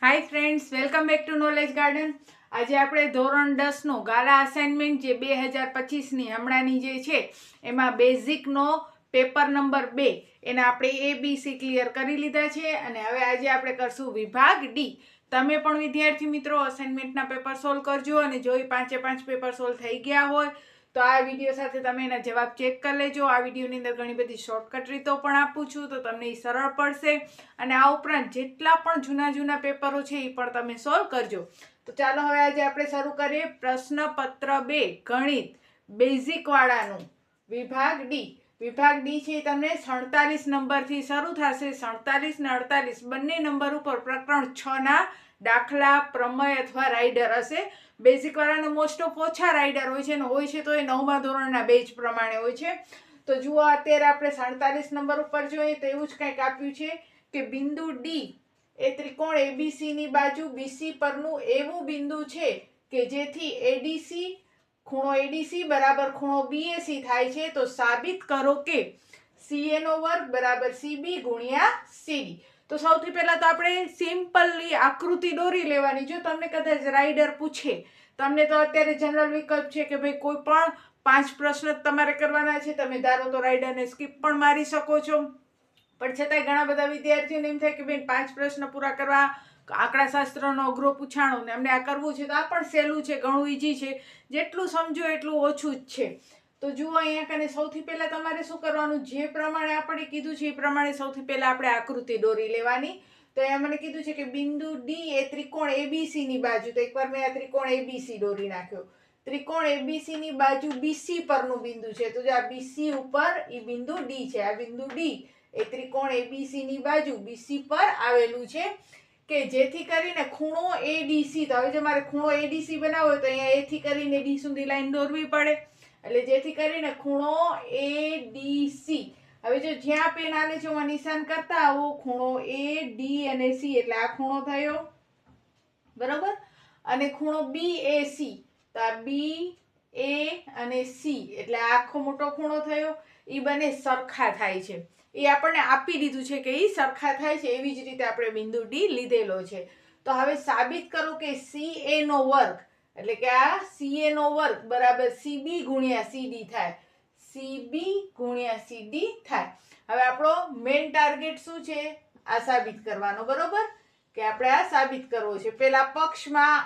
Hi friends, welcome back to knowledge garden. આજે આપણે ધોરણ 10નો ગાલા અસાઇનમેન્ટ જે 2025ની હમણાંની જે છે એમાં બેઝિકનો પેપર નંબર 2 એના આપણે ABC ક્લિયર કરી લીધા છે અને હવે આજે આપણે કરશું વિભાગ ડી. તમે પણ વિદ્યાર્થી મિત્રો અસાઇનમેન્ટના પેપર સોલ્વ કરજો અને જો 5 પેપર સોલ્વ થઈ ગયા હોય તો આ વિડીયો સાથે તમે એના જવાબ ચેક કરી લેજો. આ વિડીયોની અંદર ઘણી બધી શોર્ટકટ રીતો પણ આપું છું તો તમને એ સરળ પડશે અને આ ઉપરાંત જેટલા પણ જૂના પેપરો છે એ પણ તમે સોલ્વ કરજો. તો ચાલો હવે આજે આપણે શરૂ કરીએ પ્રશ્નપત્ર 2 ગણિત બેઝિક વાળાનું વિભાગ ડી. વિભાગ ડી છે તમને 47 નંબરથી શરૂ થશે. 47 ને 48 બંને નંબર ઉપર પ્રકરણ 6 ના દાખલા, પ્રમેય અથવા રાઇડર હશે. બેઝિક વાળાનો મોસ્ટ ઓફ ઓછા રાઇડર હોય છે ને હોય છે તો એ 9મા ધોરણના બેચ પ્રમાણે હોય છે. તો જુઓ અત્યારે આપણે 47 નંબર ઉપર જોઈએ તો એવું જ કંઈક આપ્યું છે કે બિંદુ ડી એ ત્રિકોણ એબીસી ની બાજુ બીસી પરનું એવું બિંદુ છે કે જેથી એડીસી ખૂણો એડીસી બરાબર ખૂણો બીએસી થાય છે. તો સાબિત કરો કે સીએ નો વર્ગ બરાબર સીબી ગુણ્યા સીડી. તો સૌથી પહેલા તો આપણે સિમ્પલી આકૃતિ દોરી લેવાની. જો તમને કદાચ રાઇડર પૂછે, તમને તો અત્યારે જનરલ વિકલ્પ છે કે ભાઈ કોઈ પણ 5 પ્રશ્ન તમારે કરવાના છે. તમે ધારો તો રાઇડરને સ્કીપ પણ મારી શકો છો, પણ છતાંય ઘણા બધા વિદ્યાર્થીઓને એમ થાય કે બેન 5 પ્રશ્ન પૂરા કરવા આંકડાશાસ્ત્રનો અઘરો પૂછાણો ને અમને આ કરવું છે તો આ પણ સહેલું છે, ઘણું ઈજી છે. જેટલું સમજો એટલું ઓછું જ છે. તો જુઓ અહીંયા કને સૌથી પહેલા તમારે શું કરવાનું, જે પ્રમાણે આપણે કીધું છે એ પ્રમાણે સૌથી પહેલા આપણે આકૃતિ દોરી લેવાની. તો અહીંયા મને કીધું છે કે બિંદુ ડી એ ત્રિકોણ એબીસી ની બાજુ, તો એકવાર મેં આ ત્રિકોણ એબીસી દોરી નાખ્યો. ત્રિકોણ એબીસી ની બાજુ બીસી પરનું બિંદુ છે. તો જે આ બીસી ઉપર એ બિંદુ ડી છે. આ બિંદુ ડી એ ત્રિકોણ એબીસી ની બાજુ બીસી પર આવેલું છે કે જેથી કરીને ખૂણો એડીસી, તો હવે જો મારે ખૂણો એડીસી બનાવવો હોય તો અહીંયા એ થી કરીને ડી સુધી લાઈન દોરવી પડે. એટલે જેથી કરીને ખૂણો એડીસી, હવે જો જ્યાં પેન આલે છે હું નિશાન કરતા આવો ખૂણો એ ડી અને સી એટલે આ ખૂણો થયો બરોબર. અને ખૂણો બીએસી, તો આ બી એ અને સી એટલે આખો મોટો ખૂણો થયો. એ બંને સરખા થાય છે, એ આપણને આપી દીધું છે કે એ સરખા થાય છે. એવી જ રીતે આપણે બિંદુ ડી લીધેલો છે. તો હવે સાબિત કરો કે CA નો વર્ગ એટલે કે આ CA નો વર્ગ બરાબર CB ગુણ્યા CD થાય. CB ગુણ્યા CD થાય. હવે આપણો મેઇન ટાર્ગેટ શું છે, આ સાબિત કરવાનો બરોબર, કે આપણે આ સાબિત કરવો છે. પેલા પક્ષમાં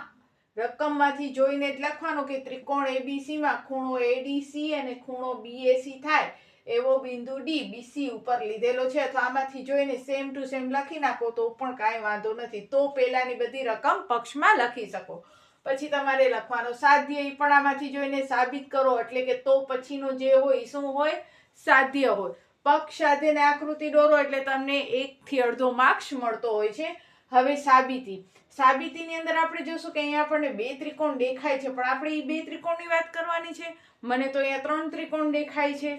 રકમમાંથી જોઈને જ લખવાનું કે ત્રિકોણ એબીસી માં ખૂણો એડીસી અને ખૂણો બીએસી થાય એવો બિંદુ ડી બીસી ઉપર લીધેલો છે. અથવા આમાંથી જોઈને સેમ ટુ સેમ લખી નાખો તો પણ કાંઈ વાંધો નથી. તો પહેલાની બધી રકમ પક્ષમાં લખી શકો. પછી તમારે લખવાનો સાધ્ય, એ પણ આમાંથી જોઈને સાબિત કરો એટલે કે તો પછીનો જે હોય શું હોય, સાધ્ય હોય. પક્ષ સાધ્યને આકૃતિ દોરો એટલે તમને 1 થી અડધો માર્ક્સ મળતો હોય છે. હવે સાબિતી. સાબિતીની અંદર આપણે જોશું કે અહીંયા આપણને 2 ત્રિકોણ દેખાય છે, પણ આપણે એ 2 ત્રિકોણની વાત કરવાની છે. મને તો અહીંયા 3 ત્રિકોણ દેખાય છે.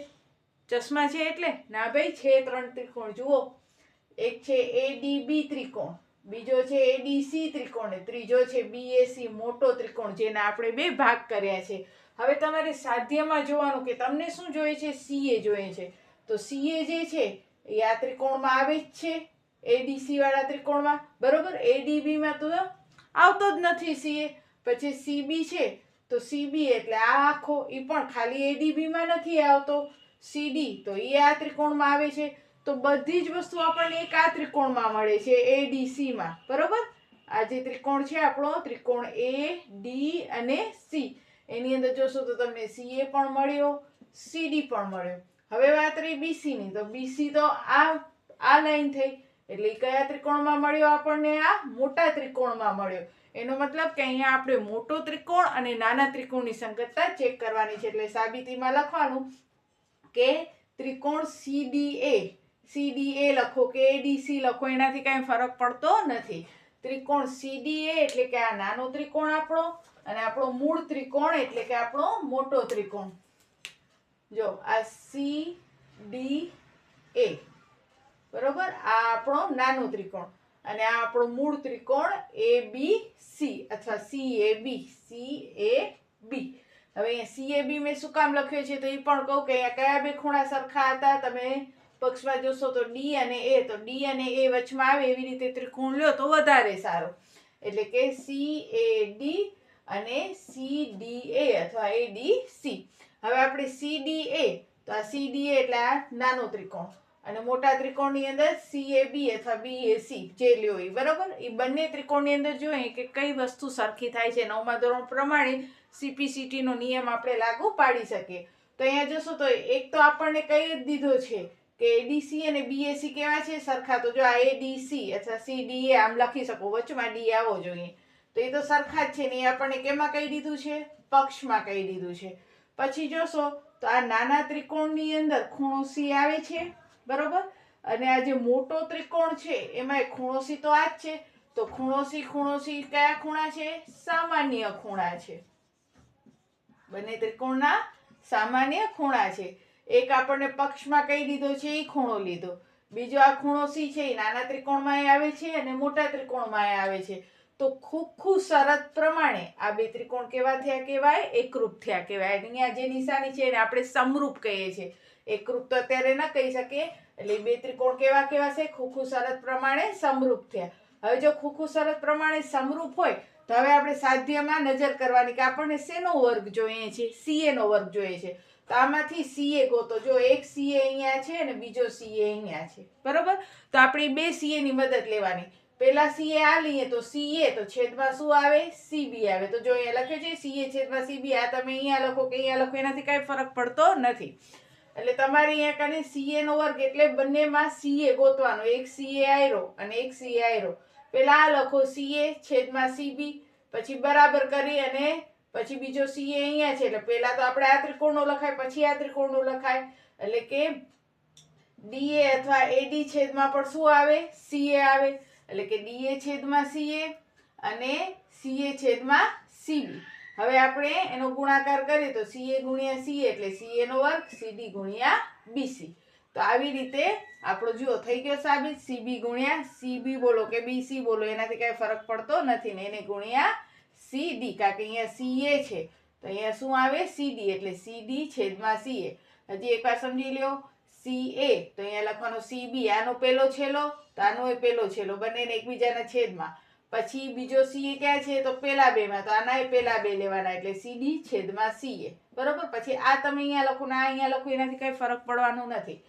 ચશ્મા છે એટલે ના ભાઈ, છે 3 ત્રિકોણ. જુઓ, એક છે એડીબી ત્રિકોણ, બીજો છે એડીસી ત્રિકોણ, ત્રીજો છે બીએસી મોટો ત્રિકોણ જેના આપણે 2 ભાગ કર્યા છે. હવે તમારે સાધ્યમાં જોવાનું કે તમને શું જોઈએ છે, સીએ જોઈએ છે. તો સીએ જે છે એ આ ત્રિકોણમાં આવે જ છે, એડીસી વાળા ત્રિકોણમાં બરોબર. એડીબી માં તો આવતો જ નથી સીએ. પછી સીબી છે તો સીબી એટલે આ આખો, એ પણ ખાલી એડીબી માં નથી આવતો. સીડી તો એ આ ત્રિકોણમાં આવે છે. તો બધી જ વસ્તુ આપણને એક આ ત્રિકોણમાં મળે છે, એડીસી માં બરોબર. આ જે ત્રિકોણ છે આપણો ત્રિકોણ એ ડી અને સી, એની અંદર જોશો તો તમને સીએ પણ મળ્યો, સીડી પણ મળ્યો. હવે વાત રહી બીસી ની, તો બીસી તો આ લાઈન થઈ એટલે કયા ત્રિકોણમાં મળ્યો આપણને, આ મોટા ત્રિકોણમાં મળ્યો. એનો મતલબ કે અહીંયા આપણે મોટો ત્રિકોણ અને નાના ત્રિકોણની સંગતતા ચેક કરવાની છે. એટલે સાબિતીમાં લખવાનું કે ત્રિકોણ સીડીએ લખો કે એડીસી લખો, એનાથી કાંઈ ફરક પડતો નથી. ત્રિકોણ સીડીએ એટલે કે આ નાનો ત્રિકોણ આપણો, અને આપણો મૂળ ત્રિકોણ એટલે કે આપણો મોટો ત્રિકોણ. જો આ સીડીએ બરોબર, આ આપણો નાનો ત્રિકોણ અને આ આપણો મૂળ ત્રિકોણ એબીસી અથવા સીએબી. હવે અહીંયા સીએબી મેં શું કામ લખ્યો છે તો એ પણ કહું કે અહીંયા કયા 2 ખૂણા સરખા હતા, તમે પક્ષમાં જોશો તો ડી અને એ, તો ડી અને એ વચમાં આવે એવી રીતે ત્રિકોણ લ્યો તો વધારે સારું. એટલે કે CAD અને CDA અથવા ADC. હવે આપણે CDA, તો આ CDA એટલે આ નાનો ત્રિકોણ, અને મોટા ત્રિકોણની અંદર CAB અથવા BAC જે લ્યો એ, બરોબર. એ બંને ત્રિકોણની અંદર જોઈએ કે કઈ વસ્તુ સરખી થાય છે. 9મા ધોરણ પ્રમાણે CPCT નો નિયમ આપણે લાગુ પાડી શકીએ. તો અહીંયા જોશો તો એક તો આપણને કઈ જ દીધો છે કે ADC અને BAC કેવા છે, સરખા. તો જો આ ADC અથવા CDA આમ લખી શકો, વચમાં D આવો જોઈએ, તો એ તો સરખા જ છે ને. એ આપણને કેમાં કહી દીધું છે, પક્ષમાં કહી દીધું છે. પછી જોશો તો આ નાના ત્રિકોણની અંદર ખૂણો C આવે છે, બરોબર. અને આ જે મોટો ત્રિકોણ છે એમાં ખૂણો C તો આ જ છે. તો ખૂણો C કયા ખૂણા છે, સામાન્ય ખૂણા છે. બંને ત્રિકોણના સામાન્ય ખૂણા છે. એક આપણને પક્ષમાં કહી દીધો છે, એ ખૂણો લીધો. બીજો આ ખૂણો C છે એ નાના ત્રિકોણમાં આવે છે અને મોટા ત્રિકોણમાં આવે છે. તો ખુખુ શરત પ્રમાણે આ બે ત્રિકોણ કેવા થયા કહેવાય, એકરૂપ થયા કહેવાય. અહીંયા જે નિશાની છે એને આપણે સમરૂપ કહીએ છીએ. એકરૂપ તો અત્યારે ન કહી શકીએ. એટલે બે ત્રિકોણ કેવા કહેવાશે, ખુખુ શરત પ્રમાણે સમરૂપ થયા. હવે જો ખુખુ શરત પ્રમાણે સમરૂપ હોય તો હવે આપણે સાધ્યમાં નજર કરવાની કે આપણને શેનો વર્ગ જોઈએ છે, CA નો વર્ગ જોઈએ છે. તો આમાંથી CA ગોતો. જો એક CA અહીંયા છે અને બીજો CA અહીંયા છે, બરોબર. તો આપણે બે CA ની મદદ લેવાની. પેલા CA આ લઈએ તો CA તો છેદમાં શું આવે, CB આવે. તો જો અહીંયા લખ્યું છે CA છેદમાં CB, આ તમે અહીંયા લખો કે અહીંયા લખો એનાથી કઈ ફરક પડતો નથી. એટલે તમારે અહીંયા કને CA નો વર્ગ એટલે બંનેમાં CA ગોતવાનો. એક CA આયરો અને એક CA આયરો. પેલા આ લખો CA છેદમાં CB, પછી બરાબર કરી અને પછી બીજો CA અહીંયા છે. એટલે પેલા તો આપણે આ ત્રિકોણનો લખાય, પછી આ ત્રિકોણનો લખાય. એટલે કે DA અથવા AD છેદમાં પણ શું આવે, CA આવે. એટલે કે DA છેદમાં CA અને CA છેદમાં CB. હવે આપણે એનો ગુણાકાર કરીએ તો CA ગુણ્યા CA એટલે CA નો વર્ગ, CD ગુણ્યા BC. તો આવી રીતે આપણો જુઓ થઈ ગયો સાબિત. CB ગુણ્યા CB બોલો કે BC બોલો એનાથી કઈ ફરક પડતો નથી ને. એને ગુણ્યા CD, કારણ કે અહીંયા CA છે તો અહીંયા શું આવે, CD. એટલે CD છેદમાં CA. હજી એકવાર સમજી લ્યો. CA તો અહીંયા લખવાનો CB, આનો પેલો છેલ્લો તો આનો એ પેલો છેલ્લો, બંનેને એકબીજાના છેદમાં. પછી બીજો CA ક્યાં છે, તો પેલા બેમાં, તો આના એ પેલા બે લેવાના. એટલે CD છેદમાં CA, બરોબર. પછી આ તમે અહીંયા લખો ને આ અહીંયા લખો, એનાથી કઈ ફરક પડવાનો નથી.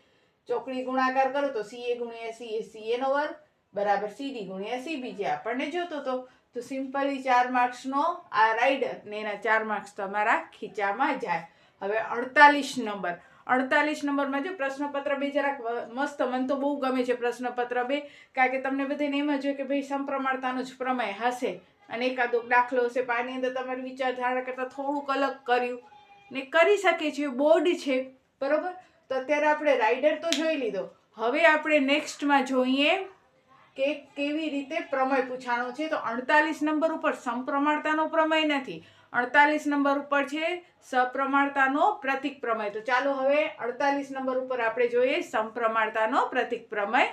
ચોકડી ગુણાકાર કરો તો CA ગુણ્યા CA, CA નો વર્ગ બરાબર CD ગુણ્યા CB જે આપણને જોતો હતો. તો સિમ્પલી 4 માર્ક્સનો આ રાઇડર ને એના 4 માર્ક્સ તમારા ખીચામાં જાય. હવે 48 નંબર. 48 નંબરમાં જો પ્રશ્નપત્ર 2 જરાક મસ્ત, મને તો બહુ ગમે છે પ્રશ્નપત્ર 2, કારણ કે તમને બધાને એમ જ હોય કે ભાઈ સમપ્રમાણતાનો જ પ્રમેય હશે અને એકાદો દાખલો હશે, પણ આની અંદર તમારે વિચારધારા કરતાં થોડુંક અલગ કર્યું ને કરી શકે છે, બોર્ડ છે, બરોબર. તો અત્યારે આપણે રાઇડર તો જોઈ લીધો. હવે આપણે નેક્સ્ટમાં જોઈએ કે કેવી રીતે પ્રમેય પૂછાણો છે. તો 48 નંબર ઉપર સમપ્રમાણતાનો પ્રમેય નથી, 48 નંબર ઉપર છે સપ્રમાણતાનો પ્રતીક પ્રમેય. તો ચાલો હવે 48 નંબર ઉપર આપણે જોઈએ સમપ્રમાણતાનો પ્રતીક પ્રમેય.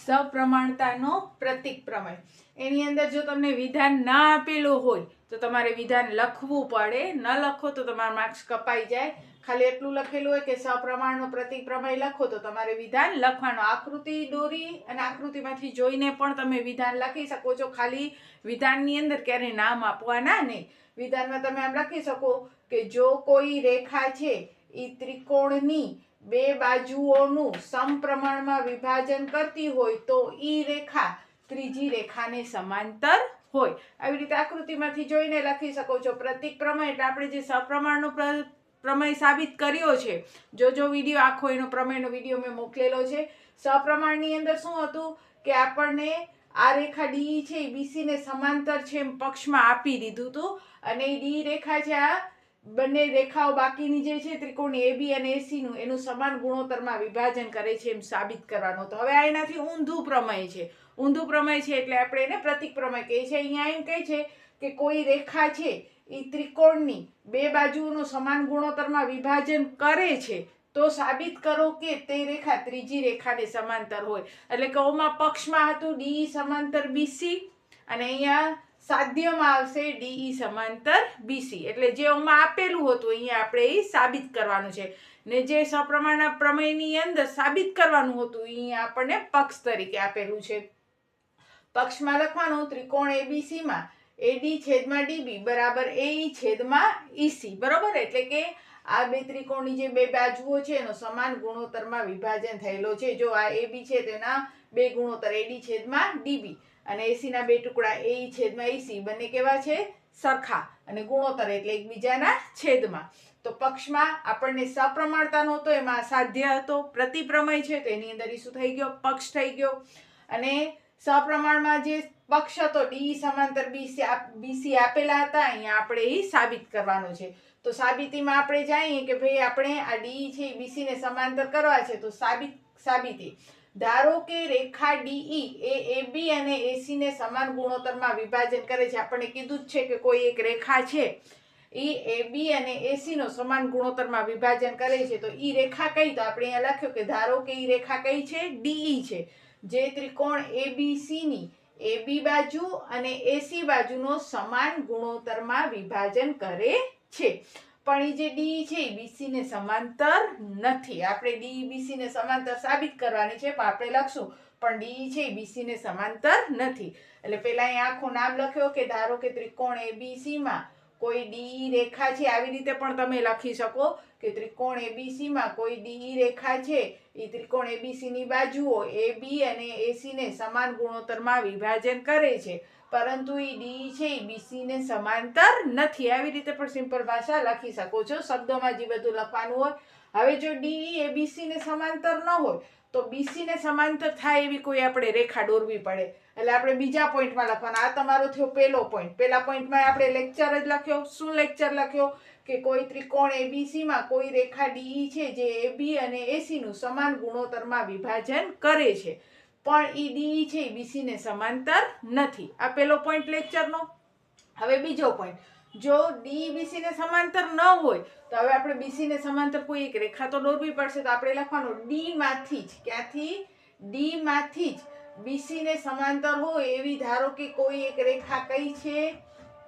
સપ્રમાણતાનો પ્રતીક પ્રમેય. એની અંદર જો તમને વિધાન ના આપેલું હોય તો તમારે વિધાન લખવું પડે. ન લખો તો તમારા માર્ક્સ કપાઈ જાય. ખાલી એટલું લખેલું હોય કે સપ્રમાણનો પ્રતીક પ્રમેય લખો તો તમારે વિધાન લખવાનો. આકૃતિ દોરી અને આકૃતિમાંથી જોઈને પણ તમે વિધાન લખી શકો છો. ખાલી વિધાનની અંદર ક્યારેય નામ આપવાના નહીં. વિધાનમાં તમે આમ લખી શકો કે જો કોઈ રેખા છે એ ત્રિકોણની બે બાજુઓનું સમપ્રમાણમાં વિભાજન કરતી હોય તો ઈ રેખા ત્રીજી રેખાને સમાંતર હોય. આવી રીતે આકૃતિમાંથી જોઈને લખી શકો છો. પ્રતીક પ્રમેય એટલે આપણે જે સપ્રમાણનો પ્રમેય સાબિત કર્યો છે, જો વિડીયો આખો એનો પ્રમેયનો વિડીયો મેં મોકલેલો છે. સપ્રમાણની અંદર શું હતું કે આપણને આ રેખા ડી છે એ BC ને સમાંતર છે એમ પક્ષમાં આપી દીધું હતું, અને એ ડી રેખા છે આ બંને રેખાઓ બાકીની જે છે ત્રિકોણ AB અને AC નું એનું સમાન ગુણોત્તરમાં વિભાજન કરે છે એમ સાબિત કરવાનું. તો હવે આ એનાથી ઊંધું પ્રમેય છે. ઊંધું પ્રમેય છે એટલે આપણે એને પ્રતીક પ્રમેય કહીએ છીએ. અહીંયા એમ કહે છે કે કોઈ રેખા છે એ ત્રિકોણની બે બાજુઓનું સમાન ગુણોત્તરમાં વિભાજન કરે છે તો સાબિત કરો કે તે રેખા ત્રીજી રેખાને સમાંતર હોય. એટલે કે ઓમાં પક્ષમાં હતું D સમાંતર BC અને અહીંયા સાધ્યમાં આવશે ડીઈ સમાંતર બીસી. એટલે જે ઓમાં આપેલું હતું અહીંયા આપણે એ સાબિત કરવાનું છે, ને જે સપ્રમાણના પ્રમેયની અંદર સાબિત કરવાનું હતું અહીંયા આપણને પક્ષ તરીકે આપેલું છે. પક્ષમાં લખવાનું ત્રિકોણ એબીસી માં એડી છેદમાં ડીબી બરાબર એઈ છેદમાં ઈસી. બરોબર, એટલે કે આ બે ત્રિકોણની જે બે બાજુઓ છે એનો સમાન ગુણોત્તરમાં વિભાજન થયેલો છે. જો આ એબી છે તેના બે ગુણોત્તર એડી છેદમાં ડીબી અને એસી ના બે ટુકડા એઈ છેદમાં ઈસી બંને કેવા છે? સરખા, અને ગુણોત્તર એટલે એકબીજાના છેદમાં. તો પક્ષમાં આપણને સપ્રમાણતાનો હતો, એમાં સાધ્ય હતો, પ્રતિપ્રમેય છે તો એની અંદર શું થઈ ગયો? પક્ષ થઈ ગયો. અને સપ્રમાણમાં જે પક્ષ હતો ડી સમાંતર બીસી આપેલા હતા, અહીંયા આપણે એ સાબિત કરવાનું છે. તો સાબિતીમાં આપણે જાણીએ કે ભાઈ આપણે આ ડી છે એ બીસી ને સમાંતર કરવા છે. તો સાબિતી ધારો કે રેખા ડીઈ એ એબી અને એસી ને સમાન ગુણોત્તરમાં વિભાજન કરે છે. આપણને કીધું જ છે કે કોઈ એક રેખા છે એ એબી અને એસી નો સમાન ગુણોત્તરમાં વિભાજન કરે છે. તો ઈ રેખા કઈ? તો આપણે અહીંયા લખ્યું કે ધારો કે ઈ રેખા કઈ છે? ડીઈ છે, જે ત્રિકોણ એબીસી ની એબી બાજુ અને એસી બાજુનો સમાન ગુણોત્તરમાં વિભાજન કરે છે. પણ એ જે ડી છે એ બીસી ને સમાંતર નથી. આપણે ડી બીસી ને સમાંતર સાબિત કરવાની છે, પણ આપણે લખશું પણ ડી છે એ બીસી ને સમાંતર નથી. એટલે પેલા અહીં આખું નામ લખ્યો કે ધારો કે ત્રિકોણ એબીસી માં કોઈ ડી રેખા છે. આવી રીતે પણ તમે લખી શકો કે ત્રિકોણ એબીસી માં કોઈ ડી રેખા છે, એ ત્રિકોણ એબીસી ની બાજુઓ એબી અને એસી ને સમાન ગુણોત્તરમાં વિભાજન કરે છે, પરંતુ એ ડી છે એ બીસી ને સમાંતર નથી. આવી રીતે પણ સિમ્પલ ભાષા લખી શકો છો, શબ્દોમાં જે બધું લખવાનું હોય. હવે જો ડી એ બીસી ને સમાંતર ન હોય તો બીસી ને સમાંતર થાય એવી કોઈ આપણે રેખા દોરવી પડે. એટલે આપણે બીજા પોઈન્ટમાં લખવાના. આ તમારો થયો પહેલો પોઈન્ટ. પહેલા પોઈન્ટમાં આપણે લેક્ચર જ લખ્યો. શું લેક્ચર લખ્યો? કે કોઈ ત્રિકોણ એબીસી માં કોઈ રેખા ડીઈ છે જે એબી અને એસી નું સમાન ગુણોત્તરમાં વિભાજન કરે છે, પણ ઈ ડી છે બીસી ને સમાંતર નથી. આ પહેલો પોઈન્ટ લેક્ચરનો. હવે બીજો પોઈન્ટ, જો ડી બીસી ને સમાંતર ન હોય તો હવે આપણે બીસી ને સમાંતર કોઈ એક રેખા તો દોરવી પડશે. તો આપણે લખવાનું ડી માંથી જ, ક્યાંથી? ડી માંથી જ બીસી ને સમાંતર હોય એવી ધારો કે કોઈ એક રેખા કઈ છે?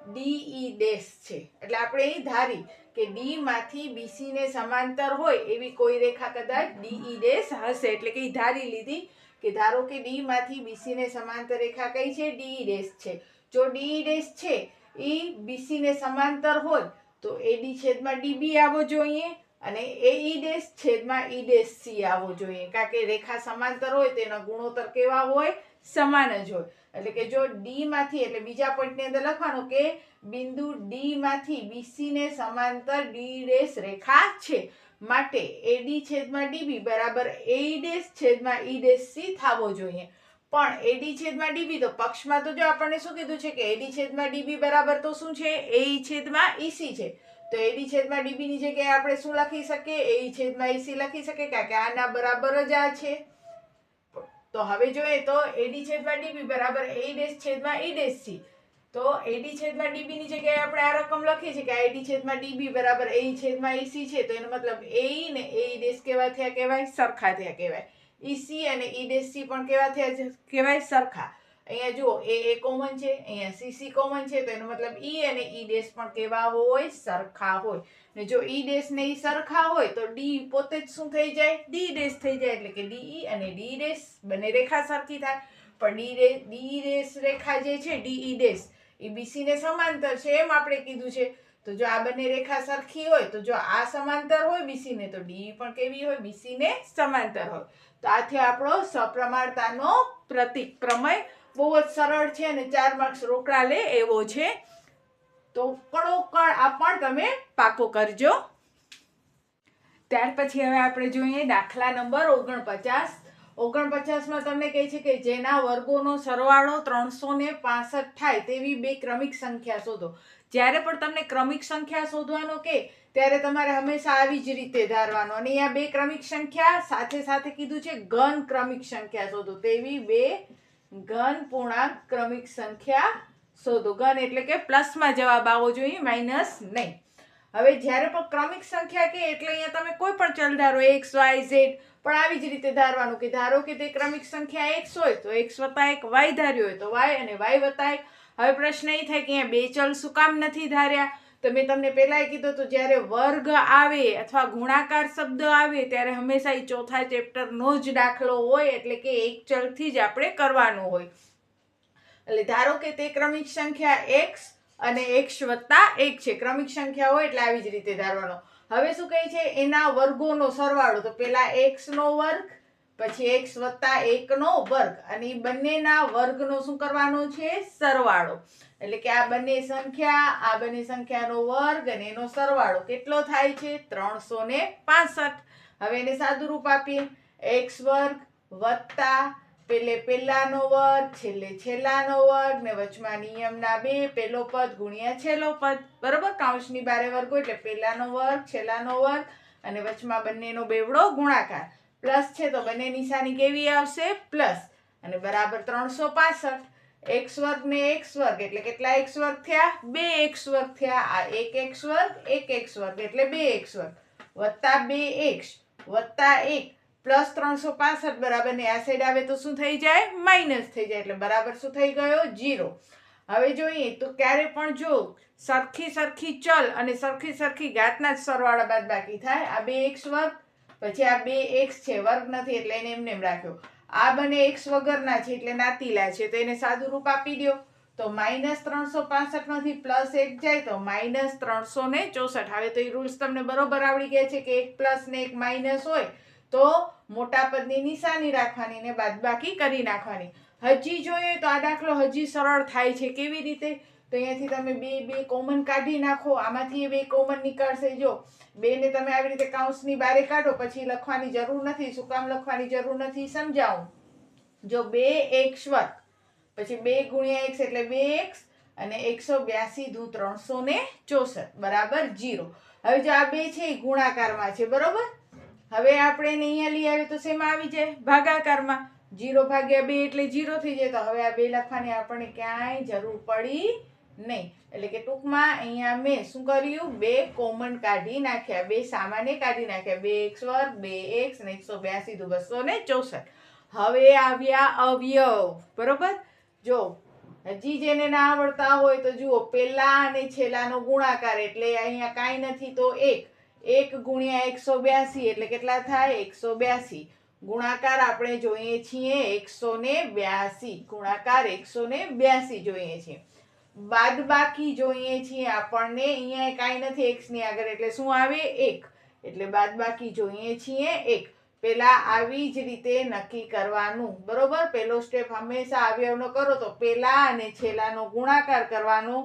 ડીઈ ડેશ છે. એટલે આપણે એ ધારી કે ડી માંથી બીસી ને સમાંતર હોય એવી કોઈ રેખા કદાચ ડીઈ ડેશ હશે. એટલે કે ધારી લીધી કે ધારો કે ડી માંથી બીસી ને સમાંતર રેખા કઈ છે? ડીઈ ડેશ છે. જો ડીઈ ડેશ છે એ બીસી ને સમાંતર હોય તો એડી છેદમાં ડીબી આવવો જોઈએ અને એઈ ડેશ છેદમાં ઈ ડેશ સી આવવો જોઈએ, કારણ કે રેખા સમાંતર હોય તેના ગુણોત્તર કેવા હોય? સમાન જ હોય. એટલે કે જો ડી માંથી, એટલે બીજા પોઈન્ટ ની અંદર લખવાનું કે બિંદુ ડી માંથી બીસી ને સમાંતર ડી ડેશ રેખા છે, માટે એડી છેદમાં ડીબી બરાબર એઈ ડેશ છેદમાં ઈ ડેશ સી થવો જોઈએ. પણ એડી છેદમાં ડીબી તો પક્ષમાં તો જો આપણને શું કીધું છે કે એડી છેદમાં ડીબી બરાબર તો શું છે? એઈ છેદમાં ઈસી છે. તો એડી છેદમાં ડીબી ની જગ્યાએ આપણે શું લખી શકીએ? એઈ છેદમાં ઈસી લખી શકીએ, કારણ કે આના બરાબર જ આ છે. તો હવે જોઈએ તો એડી છેદમાં ડીબી બરાબર એઈ ડેશ છેદમાં ઈ ડેશ સી. તો એડી છેદમાં ડીબી ની જગ્યાએ આપણે આ રકમ લખીએ છીએ કે એડી છેદમાં ડીબી બરાબર એઈ છેદમાં ઈસી છે. તો એનો મતલબ એઈ ને એઈ ડેશ કેવા થયા કહેવાય? સરખા થયા કહેવાય. ઈસી અને ઈ ડેશ સી પણ કેવા થયા કહેવાય? સરખા. અહીંયા જુઓ એ કોમન છે, અહીંયા સીસી કોમન છે, તો એનો મતલબ ઈ અને ઈ ડેશ પણ કેવા હોય? સરખા હોય. ને જો ઈ ડેશ ને ઈ સરખા હોય તો ડી પોતે જ શું થઈ જાય? ડી ડેશ થઈ જાય. એટલે કે ડીઈ અને ડી ડેશ બંને રેખા સરખી થાય. પણ ડી ડેશ રેખા જે છે ડીઈ ડેશ એ બીસી ને સમાંતર છે એમ આપણે કીધું છે. તો જો આ બંને રેખા સરખી હોય તો જો આ સમાંતર હોય બીસી ને તો ડી પણ કેવી હોય? બીસી ને સમાંતર હોય. તો આથી આપણો સપ્રમાણતાનો પ્રતીક પ્રમેય બહુ જ સરળ છે અને 4 માર્ક્સ રોકડા લે એવો છે. તો કડોકડ આ પણ તમે પાકો કરજો. ત્યાર પછી હવે આપણે જોઈએ દાખલા નંબર 49. 49માં તમને કહે છે કે જેના વર્ગોનો સરવાળો 365 થાય તેવી બે ક્રમિક સંખ્યા શોધો. જ્યારે પણ તમને ક્રમિક સંખ્યા શોધવાનો કે ત્યારે તમારે હંમેશા આવી જ રીતે ધારવાનો. અને અહીંયા બે ક્રમિક સંખ્યા સાથે સાથે કીધું છે ઘન ક્રમિક સંખ્યા શોધો. તેવી બે ઘન પૂર્ણાંક ક્રમિક સંખ્યા શોધો. ઘન એટલે કે પ્લસમાં જવાબ આવવો જોઈએ, માઇનસ નહીં. હવે જ્યારે પણ ક્રમિક સંખ્યા કે એટલે અહીંયા તમે કોઈ પણ ચલ ધારો x y z, પણ આવી જ રીતે ધારવાનું કે ધારો કે તે ક્રમિક સંખ્યા x હોય તો x વત્તા 1 y ધાર્યો હોય તો y, અને y વત્તા 1 હવે પ્રશ્ન એ થાય કે અહીંયા બે ચલ શું કામ નથી ધાર્યા? તો મેં તમને પહેલાં કીધું હતું, જ્યારે વર્ગ આવે અથવા ગુણાકાર શબ્દ આવે ત્યારે હંમેશા એ ચોથા ચેપ્ટરનો જ દાખલો હોય, એટલે કે એક ચલથી જ આપણે કરવાનું હોય. એટલે ધારો કે તે ક્રમિક સંખ્યા x અને x વત્તા 1 છે. ક્રમિક સંખ્યા હોય એટલે આવી જ રીતે ધારવાનો. હવે શું કહે છે? એના વર્ગોનો સરવાળો. તો પહેલા x નો વર્ગ, પછી x વત્તા 1 નો વર્ગ, અને એ બંનેના વર્ગનો શું કરવાનો છે? સરવાળો. એટલે કે આ બંને સંખ્યાનો વર્ગ અને એનો સરવાળો કેટલો થાય છે? 365. હવે એને સાદું રૂપ આપીએ. x વર્ગ વત્તા પહેલાનો વર્ગ છેલ્લાનો વર્ગ ને વચમાં નિયમના 2, પહેલો પદ ગુણ્યા છેલ્લો પદ. બરોબર? કૌંસની બારે વર્ગ હોય એટલે પહેલાનો વર્ગ છેલ્લાનો વર્ગ અને વચમાં બંનેનો બેવડો ગુણાકાર. પ્લસ છે તો બંને નિશાની કેવી આવશે? પ્લસ. અને બરાબર 365. x વર્ગ ને x વર્ગ એટલે કેટલા x વર્ગ થયા? 2x વર્ગ થયા. આ 1x વર્ગ 1x વર્ગ એટલે 2x વર્ગ વત્તા 2x વત્તા 1 પ્લસ 365 બરાબર ને આ સાઈડ આવે તો શું થઈ જાય? માઇનસ થઈ જાય. એટલે બરાબર શું થઈ ગયો? 0. હવે જોઈએ તો ક્યારે પણ જો સરખી ચલ અને સરખી ઘાતના જ સરવાળા બાદબાકી થાય. આ 2x વર્ગ પછી આ 2x છે, વર્ગ નથી એટલે એને એમને રાખ્યો. આ બંને x વગરના છે એટલે નાતીલા છે તો એને સાદું રૂપ આપી દો. તો -365 માંથી +1 જાય તો -364. હવે તો એ રૂલ્સ તમને બરોબર આવડી ગયા છે કે એક પ્લસ ને એક માઇનસ હોય તો મોટા પદની નિશાની રાખવાની ને બાદબાકી કરી નાખવાની. હજી જોઈએ તો આ દાખલો હજી સરળ થાય છે. કેવી રીતે? તો અહીંયાથી તમે બે કોમન કાઢી નાખો. આમાંથી બે કોમન નીકળશે. જો બે ને તમે આવી રીતે કૌંસની બારે કાઢો પછી લખવાની જરૂર નથી. શું કામ લખવાની જરૂર નથી? સમજાવું. જો 2x વર્ગ પછી 2 ગુણ્યા x એટલે 2x અને 182 દુ 364 બરાબર 0. હવે જો આ બે છે એ ગુણાકારમાં છે. બરોબર? હવે આપણે એને અહીંયા લઈ આવીએ તો શેમાં આવી જાય? ભાગાકારમાં. 0 ભાગ્યા 2 એટલે 0 થઈ જાય. તો હવે આ બે લખવાની આપણને ક્યાંય જરૂર પડી નહીં. એટલે કે ટૂંકમાં અહીંયા મેં શું કર્યું? બે કોમન કાઢી નાખ્યા, બે સામાન્ય કાઢી નાખ્યા. 2x વર્ગ 2x અને 182 દુ 264. હવે આવ્યા અવયવ. બરોબર? જો હજી જેને ના આવડતા હોય તો જુઓ, પહેલા અને છેલ્લાનો ગુણાકાર એટલે અહીંયા કાંઈ નથી તો 1 ગુણ્યા 182 એટલે કેટલા થાય? 182. ગુણાકાર આપણે જોઈએ છીએ 182. ગુણાકાર 182 જોઈએ છીએ. બાદબાકી જોઈએ છીએ આપણને અહીંયા કાંઈ નથી x ની આગળ એટલે શું આવે? 1. એટલે બાદબાકી જોઈએ છીએ 1. પહેલા આવી જ રીતે નક્કી કરવાનું. બરોબર? પહેલો સ્ટેપ હંમેશા અવયવનો કરો તો પહેલા અને છેલ્લાનો ગુણાકાર કરવાનો.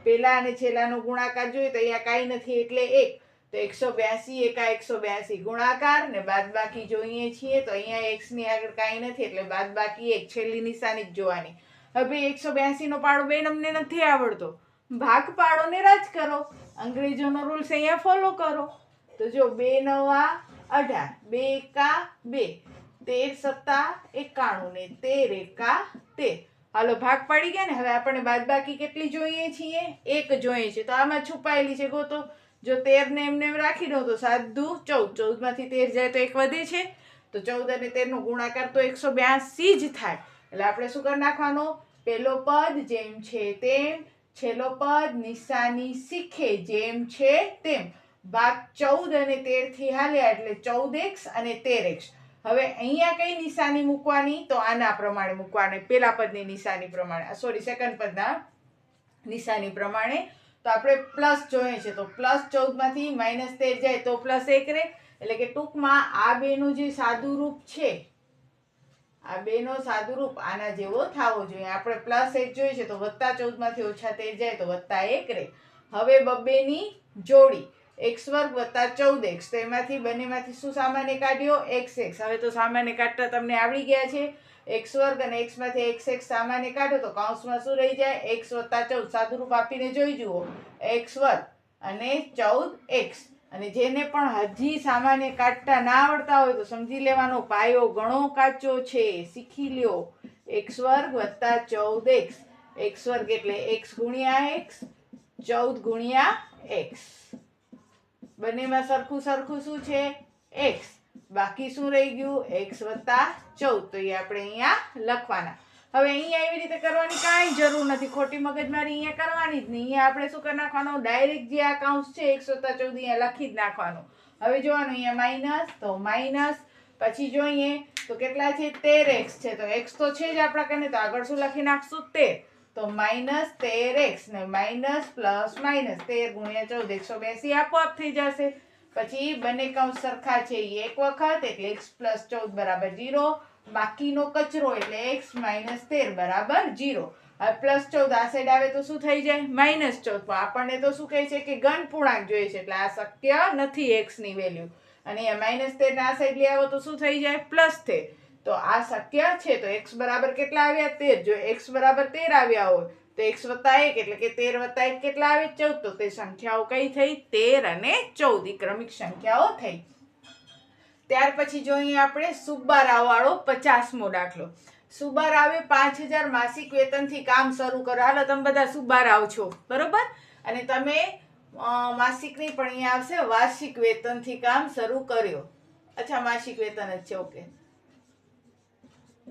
પહેલા અને છેલ્લાનો ગુણાકાર જોઈએ તો અહીંયા કાંઈ નથી એટલે 1. તો 182 એકા 182 ગુણાકાર ને બાદબાકી જોઈએ છીએ તો અહીંયા x ની આગળ કાંઈ નથી એટલે બાદબાકી 1. છેલ્લી નિશાની જ જોવાની. હવે 182 નો પાડો બેન અમને નથી આવડતો. ભાગ પાડો ને રાજ કરો. અંગ્રેજોનો રૂલ્સ અહીંયા ફોલો કરો. તો જો 2 9 18 2 એકા 2 13 7 91 ને 13 એકા 13. હાલો ભાગ પાડી ગયા ને. હવે આપણને બાદબાકી કેટલી જોઈએ છીએ? 1 જોઈએ છે. તો આમાં છુપાયેલી છે ગોતો. જો 13 ને એમને રાખી દઉં તો 7 દુ 14. 14 માંથી 13 જાય તો 1 વધે છે. તો 14 અને 13 નો ગુણાકાર તો 182 જ થાય. એટલે આપણે શું કરી નાખવાનું? પહેલો પદ જેમ છે તેમ, છેલ્લો પદ નિશાની શીખે જેમ છે તેમ. ભાગ 14 અને 13 થી હાલ્યા એટલે 14x અને 13x. હવે અહીંયા કઈ નિશાની મૂકવાની? તો આના પ્રમાણે મૂકવાની. પહેલા પદની નિશાની પ્રમાણે, સેકન્ડ પદના નિશાની પ્રમાણે. તો આપણે પ્લસ જોઈએ છે તો +14 માંથી -13 જાય તો +1 રહે. એટલે કે ટૂંકમાં આ બેનું જે સાદું રૂપ છે, આ બેનો સાદું રૂપ આના જેવો થવો જોઈએ. આપણે +1 જોઈએ છે તો +14 માંથી -13 જાય તો +1 રહે. હવે બબ્બેની જોડી x વર્ગ વત્તા 14x. તો એમાંથી બંનેમાંથી શું સામાન્ય કાઢ્યો? xx. હવે તો સામાન્ય કાઢતા તમને આવડી ગયા છે. x વર્ગ અને x માંથી xx સામાન્ય કાઢો તો કૌંસમાં શું રહી જાય? x વત્તા 14. સાદું રૂપ આપીને જોઈ જુઓ. x વર્ગ અને 14x. અને જેને પણ હજી સામાન્ય કાઢતા ના આવડતા હોય તો સમજી લેવાનો પાયો ઘણો કાચો છે. શીખી લ્યો. x વર્ગ વત્તા 14x. x વર્ગ એટલે x ગુણ્યા x, 14 ગુણ્યા x. બંનેમાં સરખું શું છે? x. બાકી શું રહી ગયું? x વત્તા 14. તો એ આપણે અહીંયા લખવાના. હવે અહીંયા એવી રીતે કરવાની કાંઈ જરૂર નથી, ખોટી મગજમારી અહીંયા કરવાની જ નહીં. અહીંયા આપણે શું કરી નાખવાનું, ડાયરેક્ટ જે આ કૌંસ છે 114 અહીંયા લખી જ નાખવાનું. હવે જોવાનું અહીંયા માઇનસ, તો માઇનસ પછી જોઈએ તો કેટલા છે 13x છે, તો x તો છે જ આપણા કને, તો આગળ શું લખી નાખશું 13, તો માઇનસ 13x ને માઇનસ પ્લસ માઇનસ 13 ગુણ્યા 14 182 આપોઆપ થઈ જશે. પછી બંને કૌંસ સરખા છે એ એક વખત, એટલે x પ્લસ 14 બરાબર 0, બાકીનો કચરો એટલે x માઇનસ 13 બરાબર 0. હવે પ્લસ 14 આ સાઈડ આવે તો શું થઈ જાય માઇનસ 14, પણ આપણને તો શું કહે છે કે ઘન પૂર્ણાંક જોઈએ છે, એટલે આ શક્ય નથી x ની વેલ્યુ. અને અહીંયા માઇનસ 13 આ સાઈડ લઈ આવો તો શું થઈ જાય પ્લસ 13, તો આ શક્ય છે. તો x બરાબર કેટલા આવ્યા 13, જો x બરાબર 13 આવ્યા હોય તો x વત્તા 1 એટલે કે 13 વત્તા 1 કેટલા આવે 14, તો તે સંખ્યાઓ કઈ થઈ 13 અને 14 ક્રમિક સંખ્યાઓ થઈ. ત્યાર પછી જોઈએ આપણે સુબ્બારાવ વાળો 50મો દાખલો. સુબ્બારાવે 5000 માસિક વેતનથી કામ શરૂ કરો. હાલો તમે બધા સુબ્બારાવ છો બરોબર, અને તમે માસિક નહીં પણ અહીંયા આવશે વાર્ષિક વેતનથી કામ શરૂ કર્યો. અચ્છા માસિક વેતન જ છે, ઓકે,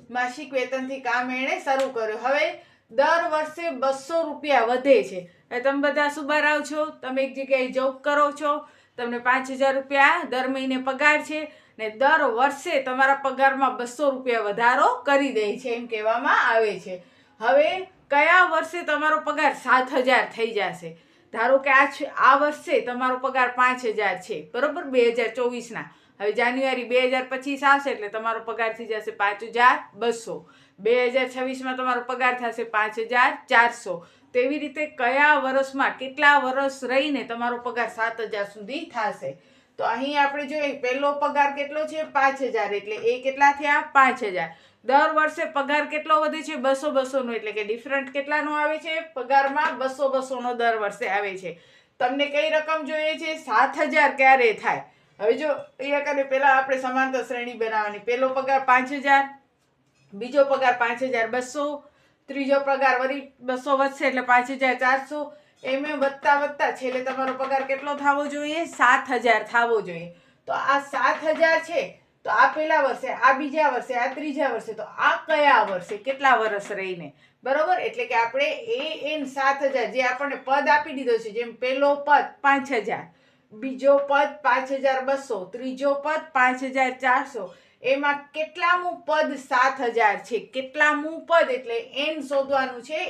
માસિક વેતનથી કામ એણે શરૂ કર્યું. હવે દર વર્ષે 200 રૂપિયા વધે છે. હવે તમે બધા સુબ્બારાવ છો, તમે એક જગ્યાએ જોબ કરો છો, તમને 5000 રૂપિયા દર મહિને પગાર છે, ને દર વર્ષે તમારા પગારમાં 200 રૂપિયા વધારો કરી દે છે એમ કહેવામાં આવે છે. હવે કયા વર્ષે તમારો પગાર 7000 થઈ જશે? ધારો કે આ વર્ષે તમારો પગાર 5000 છે બરોબર 2024ના. હવે જાન્યુઆરી 2025 આવશે એટલે તમારો પગાર થઈ જશે 5200. 2026માં તમારો પગાર થશે 5400. તેવી રીતે કયા વર્ષમાં કેટલા વર્ષ રહીને તમારો પગાર 7000 સુધી થશે? તો અહીં આપણે જોઈએ પહેલો પગાર કેટલો છે 5000, એટલે એ કેટલા થયા 5000. દર વર્ષે પગાર કેટલો વધે છે 200 નો, એટલે કે ડિફરન્ટ કેટલાનો આવે છે પગારમાં 200 નો દર વર્ષે આવે છે. તમને કઈ રકમ જોઈએ છે 7000 ક્યારે થાય? હવે જો અહીંયા કરે પહેલા આપણે સમાંતર શ્રેણી બનાવવાની. પહેલો પગાર 5000, બીજો પગાર 5200, ત્રીજો પગાર વળી 200 વધશે એટલે 5400, એમ વધતા છેલ્લે તમારો પગાર કેટલો થવો જોઈએ 7000 થવો જોઈએ. તો આ 7000 છે, તો આ પહેલા વર્ષે, આ બીજા વર્ષે, આ ત્રીજા વર્ષે, તો આ કયા વર્ષે કેટલા વર્ષ રહીને બરોબર? એટલે કે આપણે an 7000 જે આપણને પદ આપી દીધો છે, જેમ પહેલો પદ 5000, બીજો પદ 5200, ત્રીજો પદ 5400, એમાં કેટલામું પદ 7000 છે. કેટલામું પદ એટલે n શોધવાનું છે,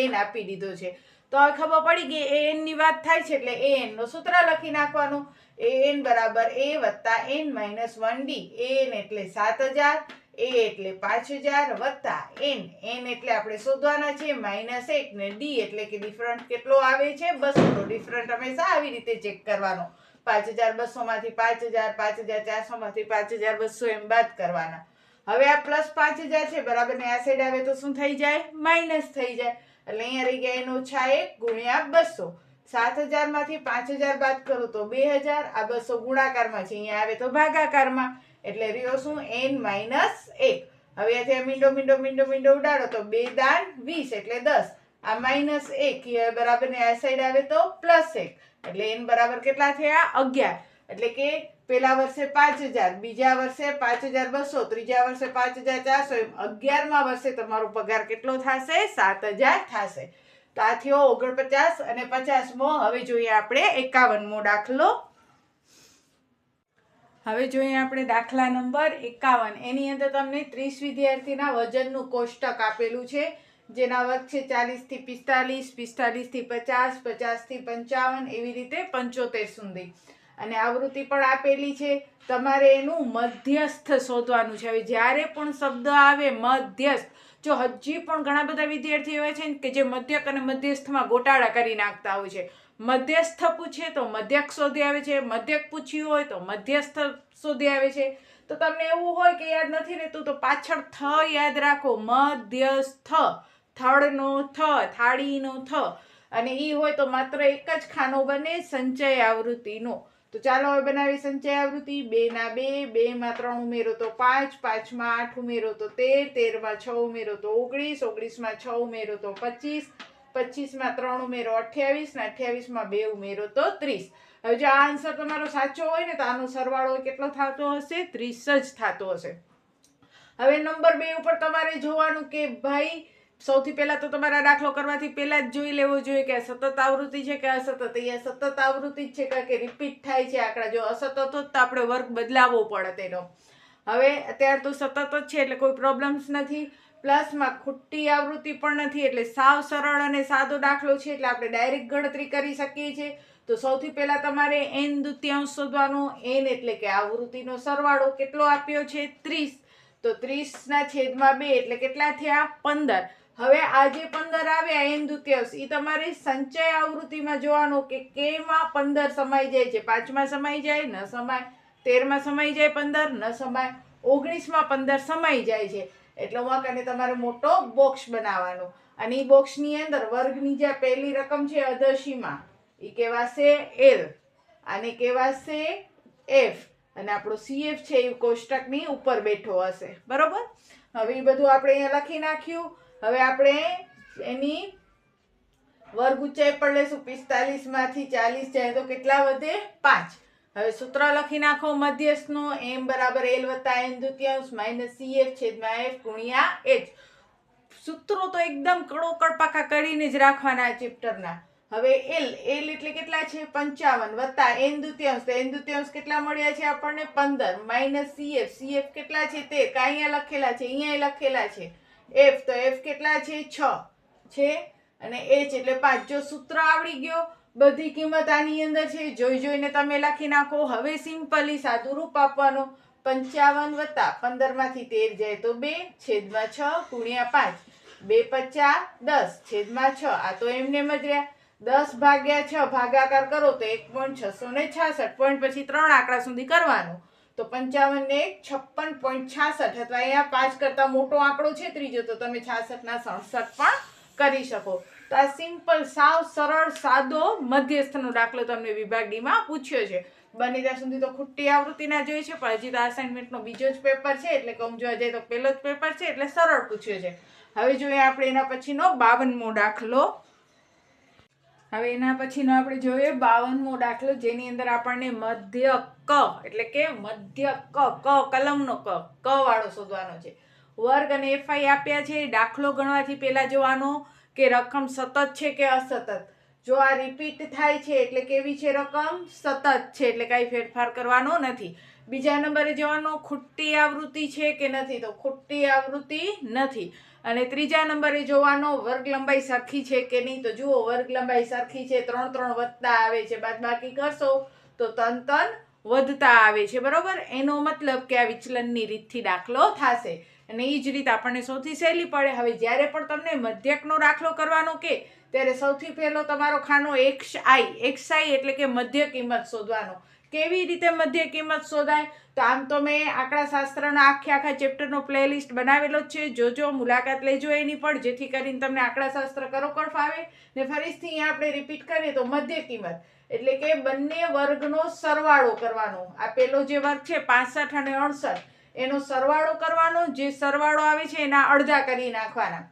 an આપી દીધો છે. તો હવે ખબર પડી કે an ની વાત થાય છે એટલે an નો સૂત્ર લખી નાખવાનું. an બરાબર a વત્તા n માઇનસ 1d. an એટલે 7000, a એટલે 5000 વત્તા n એટલે આપણે શોધવાના છે -1 ને d એટલે કે ડિફરન્ટ કેટલો આવે છે 200 નો. ડિફરન્ટ હંમેશા આવી રીતે ચેક કરવાનો. 5200 માંથી 5000, 5400 માંથી 5200 એમ બાદ કરવાના. હવે આ પ્લસ 5000 છે બરાબર, ને આ સાઈડ આવે તો શું થઈ જાય માઇનસ થઈ જાય, એટલે અહીંયા રહી ગયા n ઓછા 1 ગુણ્યા 200. 7000 માંથી 5000 બાદ કરો તો 2000, આ 200 ગુણાકારમાં છે, અહીંયા આવે તો ભાગાકારમાં, એટલે રહ્યો શું n માઇનસ 1. હવે અહીંયાથી મીંડો ઉડાડો તો 2 દાન 20 એટલે 10, આ -1 બરાબર, ને આ સાઈડ આવે તો +1, એટલે n બરાબર કેટલા થયા 11. એટલે કે પહેલા વર્ષે 5000, બીજા વર્ષે 5200, ત્રીજા વર્ષે 5400, એમ 11મા વર્ષે તમારો પગાર કેટલો થશે 7000 થશે. તો આ થયો 49 અને 50મો. હવે જોઈએ આપણે 51મો દાખલો. હવે જોઈએ આપણે દાખલા નંબર 51. એની અંદર તમને 30 વિદ્યાર્થીના વજનનું કોષ્ટક આપેલું છે, જેના વર્ગ છે 40 થી 45, 45 થી 50, 50 થી 55, એવી રીતે 75 સુધી. અને આવૃત્તિ પણ આપેલી છે. તમારે એનું મધ્યસ્થ શોધવાનું છે. હવે જ્યારે પણ શબ્દ આવે મધ્યસ્થ, જો હજી પણ ઘણા બધા વિદ્યાર્થીઓ એવા છે કે જે મધ્યક અને મધ્યસ્થમાં ગોટાળા કરી નાખતા હોય છે. મધ્યસ્થ પૂછે તો મધ્યક શોધી આવે છે, મધ્યક પૂછ્યું હોય તો મધ્યસ્થ શોધી આવે છે. તો તમને એવું હોય કે યાદ નથી રહેતું તો પાછળ થ યાદ રાખો, મધ્યસ્થ, થળનો થ, થાળીનો થ, અને ઈ હોય તો માત્ર એક જ ખાનો બને સંચય આવૃત્તિનો. તો ચાલો હવે બનાવી સંચય આવૃત્તિ. 2 ના 2, 2 માં 3 ઉમેરો તો 5, 5 માં 8 ઉમેરો તો 13, 13 માં 6 ઉમેરો તો 19, 19 માં 6 ઉમેરો તો 25, 25 માં 3 ઉમેરો 28, ને 28 માં 2 ઉમેરો તો 30. હવે જો આ આન્સર તમારો સાચો હોય ને તો આનો સરવાળો કેટલો થતો હશે 30 જ થતો હશે. હવે નંબર 2 ઉપર તમારે જોવાનું કે ભાઈ સૌથી પહેલા તો તમારા દાખલો કરવાથી પહેલા જ જોઈ લેવો જોઈએ કે સતત આવૃત્તિ છે કે અસતત. અહીંયા સતત આવૃત્તિ જ છે કારણ કે રિપીટ થાય છે આંકડા. જો અસતત હોત તો આપણે વર્ગ બદલાવવો પડે તેનો. હવે અત્યારે તો સતત જ છે એટલે કોઈ પ્રોબ્લેમ્સ નથી. પ્લસમાં ખોટી આવૃત્તિ પણ નથી એટલે સાવ સરળ અને સાદો દાખલો છે એટલે આપણે ડાયરેક્ટ ગણતરી કરી શકીએ છીએ. તો સૌથી પહેલા તમારે n દુત્યાંશ શોધવાનો. n એટલે કે આવૃત્તિનો સરવાળો કેટલો આપ્યો છે 30. તો 30/2 એટલે કેટલા થયા 15. હવે આ જે 15 આવ્યા n દુત્યાંશ એ તમારે સંચય આવૃત્તિમાં જોવાનો કે કેમાં 15 સમાઈ જાય છે. 5માં સમાઈ જાય ન સમાય, 13માં સમાઈ જાય 15 ન સમાય, 19માં 15 સમાઈ જાય છે. એટલે હું આને તમારે મોટો બોક્સ બનાવવાનો અને એ બોક્સની અંદર વર્ગની જે પહેલી રકમ છે અધસીમાં એ કહેવાશે L, આને કહેવાશે F અને આપણો CF છે એ કોષ્ટકની ઉપર બેઠો હશે. બરોબર. હવે એ બધું આપણે અહીંયા લખી નાખ્યું. હવે આપણે એની વર્ગ ઊંચાઈ પણ લેશું. 45માંથી 40 જાય તો કેટલા વધે 5. હવે સૂત્ર લખી નાખો મધ્યસ્થનો. m બરાબર L વત્તા n દુત્યાંશ માઇનસ CF છેદમાં F ગુણ્યા H. સૂત્રો તો એકદમ કડોકડ પાકા કરીને જ રાખવાના ચેપ્ટરના. હવે L એટલે કેટલા છે 55 વત્તા n દુત્યાંશ. તો n દુત્યાંશ કેટલા મળ્યા છે આપણને 15 માઇનસ CF કેટલા છે 13. કા અહીંયા લખેલા છે, અહીંયા લખેલા છે. F તો F કેટલા છે 6 છે અને H એટલે 5. જો સૂત્ર આવડી ગયો બધી કિંમત આની અંદર છે જોઈ જોઈને તમે લખી નાખો. હવે સિમ્પલી સાદું રૂપ આપવાનું. 55 વત્તા 15માંથી 13 જાય તો 2 છેદમાં 6 ગુણ્યા 5. 2 × 5 10 છેદમાં 6. આ તો એમને જ રહ્યા. 10 ભાગ્યા 6 ભાગાકાર કરો તો 1.666 પોઈન્ટ પછી 3 આંકડા સુધી કરવાનું. તો 55 ને 56.66 અથવા અહીંયા 5 કરતા મોટો આંકડો છે ત્રીજો તો તમે 66/67 પણ કરી શકો. તો આ સિમ્પલ સાવ સરળ સાદો મધ્યસ્થનો દાખલો તમને વિભાગ ડી માં પૂછ્યો છે. બની ત્યાં સુધી તો ખોટી આવૃત્તિના જોઈ છે પણ હજી તો અસાઇનમેન્ટનો બીજો જ પેપર છે એટલે કમ જોવા જાય તો પહેલો જ પેપર છે એટલે સરળ પૂછ્યો છે. હવે જોઈએ આપણે એના પછીનો 52મો દાખલો. હવે એના પછીનો આપણે જોઈએ 52મો દાખલો જેની અંદર આપણને મધ્ય ક એટલે કે મધ્ય ક કલમનો ક વાળો શોધવાનો છે. વર્ગ અને FI આપ્યા છે. દાખલો ગણવાથી પહેલા જોવાનો કે રકમ સતત છે કે અસતત. જો આ રિપીટ થાય છે એટલે કેવી છે રકમ સતત છે એટલે કાંઈ ફેરફાર કરવાનો નથી. બીજા નંબરે જોવાનો ખોટી આવૃત્તિ છે કે નથી તો ખોટી આવૃત્તિ નથી. અને ત્રીજા નંબરે જોવાનો વર્ગ લંબાઈ સરખી છે કે નહીં તો જુઓ વર્ગ લંબાઈ સરખી છે. 3 3 વધતા આવે છે. બાદબાકી કરશો તો 3 3 વધતા આવે છે. બરોબર. એનો મતલબ કે આ વિચલનની રીતથી દાખલો થશે અને એ જ રીત આપણને સૌથી સહેલી પડે. હવે જ્યારે પણ તમને મધ્યકનો દાખલો કરવાનો કે ત્યારે સૌથી પહેલો તમારો ખાનો XI એટલે કે મધ્ય કિંમત શોધવાનો. કેવી રીતે મધ્ય કિંમત શોધાય તો આમ તો મેં આંકડાશાસ્ત્રના આખા ચેપ્ટરનો પ્લેલિસ્ટ બનાવેલો જ છે. જોજો મુલાકાત લેજો એની પણ જેથી કરીને તમને આંકડાશાસ્ત્ર કરોકડ ફાવે. ને ફરીથી અહીંયા આપણે રિપીટ કરીએ તો મધ્ય કિંમત એટલે કે બંને વર્ગનો સરવાળો કરવાનો. આ પેલો જે વર્ગ છે 65 અને 68 એનો સરવાળો કરવાનો. જે સરવાળો આવે છે એના અડધા કરી નાખવાના.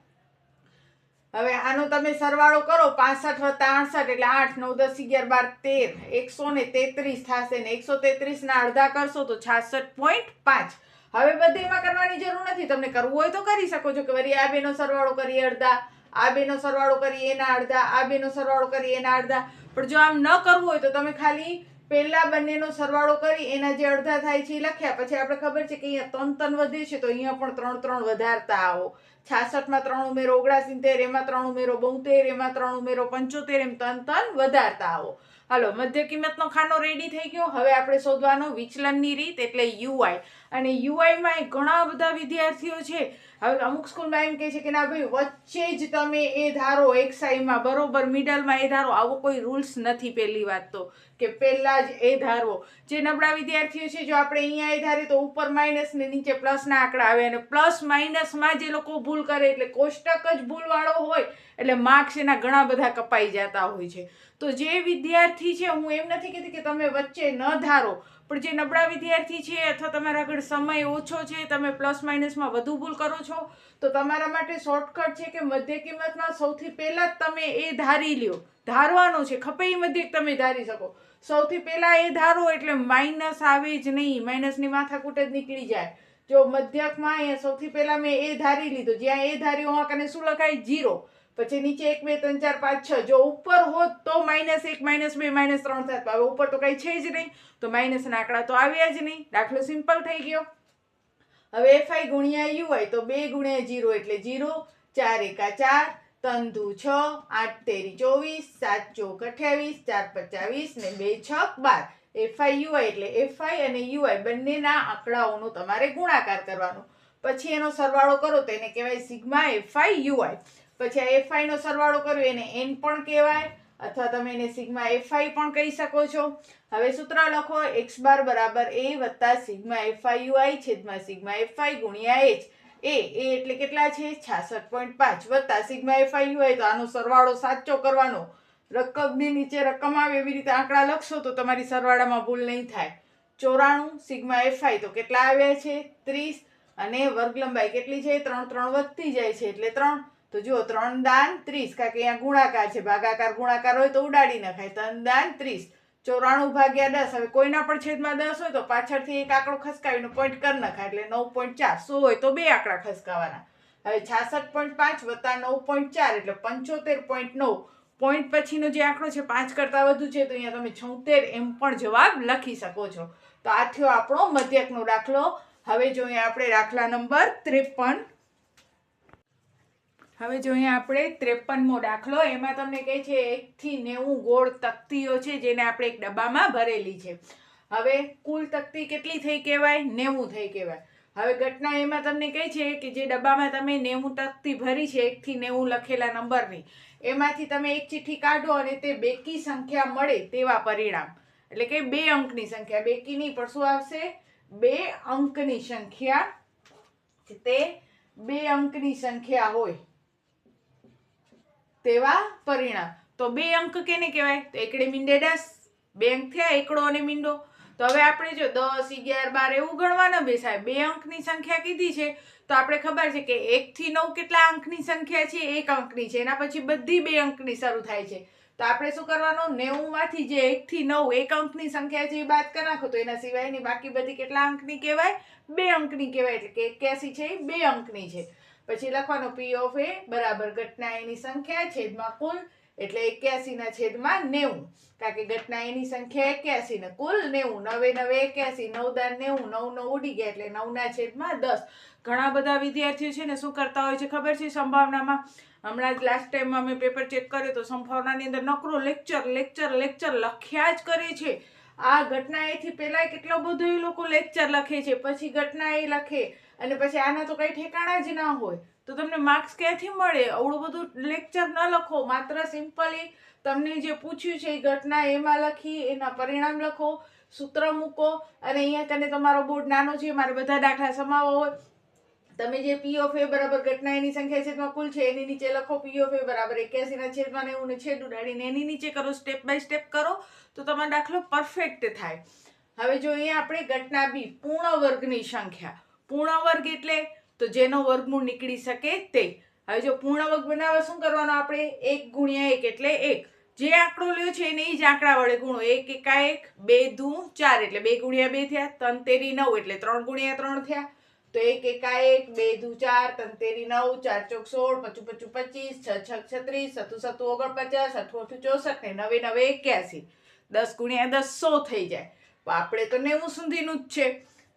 હવે આનો તમે સરવાળો કરો 65 વત્તા 68 એટલે 8 9 10 11 12 13 133 થશે ને 133 ના અડધા કરશો તો 66.5. હવે બધેમાં કરવાની જરૂર નથી. તમને કરવું હોય તો કરી શકો છો કે વળી આ બેનો સરવાળો કરી અડધા, આ બેનો સરવાળો કરી એના અડધા, આ બેનો સરવાળો કરી એના અડધા. પણ જો આમ ન કરવું હોય તો તમે ખાલી પહેલા બંનેનો સરવાળો કરી એના જે અડધા થાય છે એ લખ્યા પછી આપણે ખબર છે કે અહીંયા 3 3 વધે છે તો અહીંયા પણ 3 3 વધારતા આવો. 66માં 3 ઉમેરો 79, એમાં 3 ઉમેરો 72, એમાં 3 ઉમેરો 75, એમ 3 3 વધારતા આવો. હાલો મધ્ય કિંમતનો ખાનો રેડી થઈ ગયો. હવે આપણે શોધવાનો વિચલનની રીત એટલે UI. અને UI માં ઘણા બધા વિદ્યાર્થીઓ છે. હવે અમુક સ્કૂલમાં એમ કહે છે કે ના ભાઈ વચ્ચે જ તમે એ ધારો XI માં બરોબર મિડલમાં એ ધારો. આવો કોઈ રૂલ્સ નથી. પહેલી વાત તો કે પહેલા જ એ ધારવો. જે નબળા વિદ્યાર્થીઓ છે જો આપણે અહીંયા એ ધારીએ તો ઉપર માઇનસ ને નીચે પ્લસના આંકડા આવે અને પ્લસ માઇનસમાં જે લોકો ભૂલ કરે એટલે કોષ્ટક જ ભૂલવાળો હોય એટલે માર્ક્સ એના ઘણા બધા કપાઈ જતા હોય છે. તો જે વિદ્યાર્થી છે હું એમ નથી કહેતી કે તમે વચ્ચે ન ધારો પણ જે નબળા વિદ્યાર્થી છે અથવા તમારા આગળ સમય ઓછો છે તમે પ્લસ માઇનસમાં વધુ ભૂલ કરો છો તો તમારા માટે શોર્ટકટ છે કે મધ્ય કિંમતમાં સૌથી પહેલા જ તમે એ ધારી લ્યો. ધારવાનો છે ખપે એ મધ્યક તમે ધારી શકો. સૌથી પહેલા એ ધારો એટલે માઇનસ આવે જ નહીં. માઇનસની માથાકૂટ જ નીકળી જાય. જો મધ્યકમાં અહીંયા સૌથી પહેલા મેં એ ધારી લીધો, જ્યાં એ ધાર્યું કને શું લખાય 0, પછી નીચે 1 2 3 4 5 6, જો ઉપર હોત તો -1 -2 -3 થાત, હવે ઉપર તો કઈ છે જ નહીં, તો માઇનસના આંકડા તો આવ્યા જ નહીં. દાખલો સિમ્પલ થઈ ગયો. હવે fi ગુણ્યા ui, તો 2 ગુણ્યા 0 એટલે 0, 4 એકા 4, 3 દુ 6, 8 તેરી 24, 7 ચોક 28, 4 25 ને 2 છક 12. fi ui એટલે fi અને ui બંનેના આંકડાઓનો તમારે ગુણાકાર કરવાનો, પછી એનો સરવાળો કરો તો એને કહેવાય સિગ્મા fi ui. પછી આ fi નો સરવાળો કર્યો એને n પણ કહેવાય, અથવા તમે એને સિગ્મા fi પણ કહી શકો છો. હવે સૂત્ર લખો, x બાર બરાબર a વત્તા સિગ્મા fi ui છેદમાં સિગ્મા fi ગુણ્યા h. એ એટલે કેટલા છે 66.5 વત્તા સિગ્મા fi ui, તો આનો સરવાળો સાચો કરવાનો, રકમની નીચે રકમ આવે એવી રીતે આંકડા લખશો તો તમારી સરવાળામાં ભૂલ નહીં થાય. 94 સિગ્મા fi તો કેટલા આવ્યા છે 30, અને વર્ગ લંબાઈ કેટલી છે 3 3 વધતી જાય છે એટલે 3, તો જુઓ 3 દાન 30, કારણ કે અહીંયા ગુણાકાર છે, ભાગાકાર ગુણાકાર હોય તો ઉડાડી નખાય, 3 દાન 30, 94 ભાગ્યા 10. હવે કોઈના પણ છેદમાં 10 હોય તો પાછળથી એક આંકડો ખસકાવીને પોઈન્ટ કરી નખાય એટલે 9.4. 100 હોય તો બે આંકડા ખસકાવાના. હવે 66.5 વત્તા 9.4 એટલે 75.9. પોઈન્ટ પછીનો જે આંકડો છે 5 કરતાં વધુ છે, તો અહીંયા તમે 76 એમ પણ જવાબ લખી શકો છો. તો આ થયો આપણો મધ્યકનો દાખલો. હવે જોઈએ આપણે દાખલા નંબર 53. હવે જોઈએ આપણે 53મો દાખલો. એમાં તમને કહે છે 1 થી 90 ગોળ તકતીઓ છે, જેને આપણે એક ડબ્બામાં ભરેલી છે. હવે કુલ તકતી કેટલી થઈ કહેવાય 90 થઈ કહેવાય. હવે ઘટના એમાં તમને કહે છે કે જે ડબ્બામાં તમે 90 તકતી ભરી છે 1 થી 90 લખેલા નંબરની, એમાંથી તમે એક ચિઠ્ઠી કાઢો અને તે બેકી સંખ્યા મળે તેવા પરિણામ, એટલે કે 2 અંકની સંખ્યા, બેકી નહીં પણ શું આવશે 2 અંકની સંખ્યા, તે 2 અંકની સંખ્યા હોય તેવા પરિણામ. તો 2 અંક કેને કહેવાય, તો એકડે મીંડે 10, 2 અંક થયા એકડો અને મીંડો. તો હવે આપણે જો 10 11 12 એવું ગણવા ન બેસાય, 2 અંકની સંખ્યા કીધી છે તો આપણે ખબર છે કે 1 થી 9 કેટલા અંકની સંખ્યા છે 1 અંકની છે, એના પછી બધી 2 અંકની શરૂ થાય છે. તો આપણે શું કરવાનું, 90 માંથી જે 1 થી 9 1 અંકની સંખ્યા છે એ બાદ કરી નાખો, તો એના સિવાયની બાકી બધી કેટલા અંકની કહેવાય 2 અંકની કહેવાય, એટલે કે 81 છે એ 2 અંકની છે. પછી લખવાનો p ઓફ a બરાબર ઘટના એની સંખ્યા છેદમાં કુલ, એટલે 81 ના છેદમાં 90, કારણ કે ઘટના એની સંખ્યા 81 ને કુલ 90, 9 9 81, 9 દાન 90, 9 9 ઉડી ગયા એટલે 9 ના છેદમાં 10. ઘણા બધા વિદ્યાર્થીઓ છે ને શું કરતા હોય છે ખબર છે, સંભાવનામાં હમણાં જ લાસ્ટ ટાઈમમાં મેં પેપર ચેક કર્યો તો સંભાવનાની અંદર નકરો લેક્ચર લખ્યા જ કરે છે. આ ઘટના એથી પહેલા કેટલો બધો એ લોકો લેક્ચર લખે છે, પછી ઘટના એ લખે, અને પછી આના તો કઈ ઠેકાણા જ ના હોય, તો તમને માર્ક્સ ક્યાંથી મળે? આવડું બધું લેક્ચર ન લખો, માત્ર સિમ્પલી તમને જે પૂછ્યું છે એ ઘટના એમાં લખી એના પરિણામ લખો, સૂત્ર મૂકો, અને અહીંયા કને તમારો બોર્ડ નાનો છે, મારે બધા દાખલા સમાવવા હોય, તમે જે p ઓફ a બરાબર ઘટના એની સંખ્યા છેદમાં કુલ છે એની નીચે લખો p ઓફ a બરાબર 81 ના છેદમાં 90 ને છેદ ઉડાડીને એની નીચે કરો, સ્ટેપ બાય સ્ટેપ કરો તો તમારો દાખલો પરફેક્ટ થાય. હવે જો અહીંયા આપણે ઘટના b પૂર્ણ વર્ગની સંખ્યા, પૂર્ણ વર્ગ એટલે તો જેનો વર્ગમૂળ નીકળી શકે તે. હવે જો પૂર્ણ વર્ગ બનાવવા શું કરવાનું, આપણે 1 ગુણ્યા 1 એટલે 1, જે આંકડો લ્યો છે એને એ જ આંકડા વડે ગુણો, 1 એકા 1, 2 દુ 4 એટલે 2 ગુણ્યા 2 થયા, 3 તેરી 9 એટલે 3 ગુણ્યા 3 થયા, તો 1 એકા 1, 2 દુ 4, 3 તેરી 9, 4 ચોક 16, 5 5 25, 6 6 36, 7 7 49, 8 8 64 ને 9 9 81, 10 ગુણ્યા 10 100 થઈ જાય. આપણે તો 90 સુધીનું જ છે,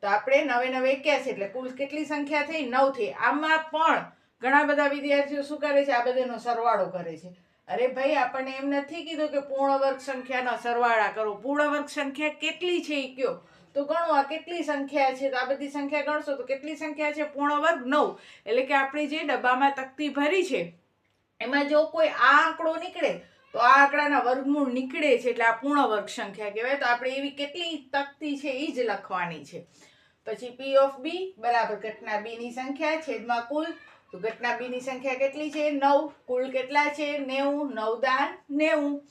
તો આપણે 9 9 81 એટલે કુલ કેટલી સંખ્યા થઈ 9 થઈ. આમાં પણ ઘણા બધા વિદ્યાર્થીઓ શું કરે છે, આ બધાનો સરવાળો કરે છે. અરે ભાઈ, આપણને એમ નથી કીધું કે પૂર્ણ વર્ગ સંખ્યાનો સરવાળા કરો, પૂર્ણ વર્ગ સંખ્યા કેટલી છે એ કયો, તો ગણો આ કેટલી સંખ્યા છે, તો આ બધી સંખ્યા ગણશો તો કેટલી સંખ્યા છે પૂર્ણ વર્ગ 9, એટલે કે આપણે જે ડબ્બામાં તકતી ભરી છે એમાં જો કોઈ આ આંકડો નીકળે તો આ આંકડાના વર્ગમૂળ નીકળે છે, એટલે આ પૂર્ણ વર્ગ સંખ્યા કહેવાય. તો આપણે એવી કેટલી તકતી છે એ જ લખવાની છે. પછી p ઓફ b બરાબર ઘટના b ની સંખ્યા છેદમાં કુલ, તો ઘટના b ની સંખ્યા કેટલી છે 9, કુલ કેટલા છે 90, 9 દાન 90.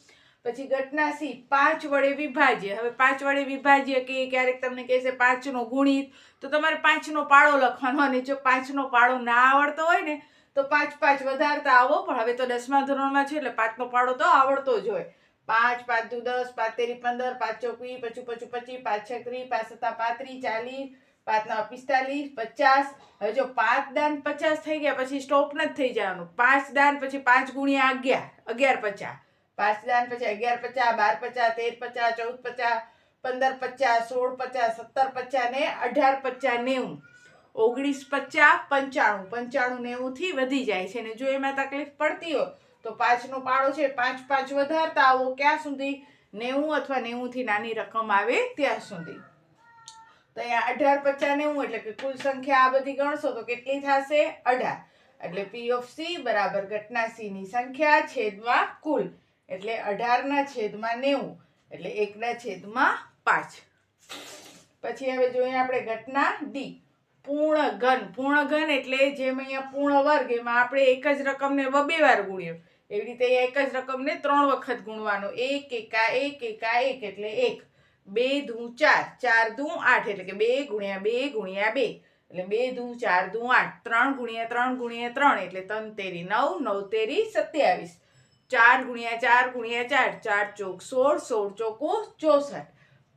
પછી ઘટના c 5 વડે વિભાજ્ય. હવે 5 વડે વિભાજ્ય કે ક્યારેક તમને કહેશે 5 નો ગુણિત, તો તમારે 5 નો પાડો લખવાનો, અને જો 5 નો પાડો ના આવડતો હોય ને તો 5 5 વધારતા આવો, પણ હવે તો 10મા ધોરણમાં છે એટલે 5 નો પાડો તો આવડતો જ હોય. 5 5 દુ 10, 5 તેરી 15, 5 ચોક 20, 25 25 25, 5 6 30, 5 7 35, 40, 5 × 45 50. હવે જો 5 દાન 50 થઈ ગયા પછી સ્ટોપ નથી થઈ જવાનું. 5 દાન પછી 5 × 11 11 50. 5 દાન પછી 11 50 12 50 13 50 14 50 15 50 16 50 17 50 ને 18 50 90. 19 50 95 95 90 થી વધી જાય છે. ને જો એમાં તકલીફ પડતી હોય તો 5 નો પાડો છે 5 5 વધારતા આવો ક્યાં સુધી? 90 અથવા 90 થી નાની રકમ આવે ત્યાં સુધી. તો અહીંયા 18 50 90 એટલે કે કુલ સંખ્યા આ બધી ગણશો તો કેટલી થશે? 18. એટલે P of C બરાબર ઘટના C ની સંખ્યા છેદમાં કુલ એટલે 18/90 એટલે 1/5. પછી હવે જોઈએ આપણે ઘટના D. પૂર્ણ ઘન. પૂર્ણ ઘન એટલે જેમ અહીંયા પૂર્ણ વર્ગ એમાં આપણે એક જ રકમને 2 વાર ગુણ્યો એવી રીતે એક જ રકમને 3 વખત ગુણવાનો. 1 1 1 1 1 એટલે 1. 2 દૂ 4 4 દૂ 8 એટલે કે 2 × 2 × 2 એટલે 2 દૂ 4 દૂ 8 3 × 3 × 3 એટલે 3 તેરી 9 9 તેરી 27 4 × 4 × 4 4 ચોક 16 16 ચોકું 64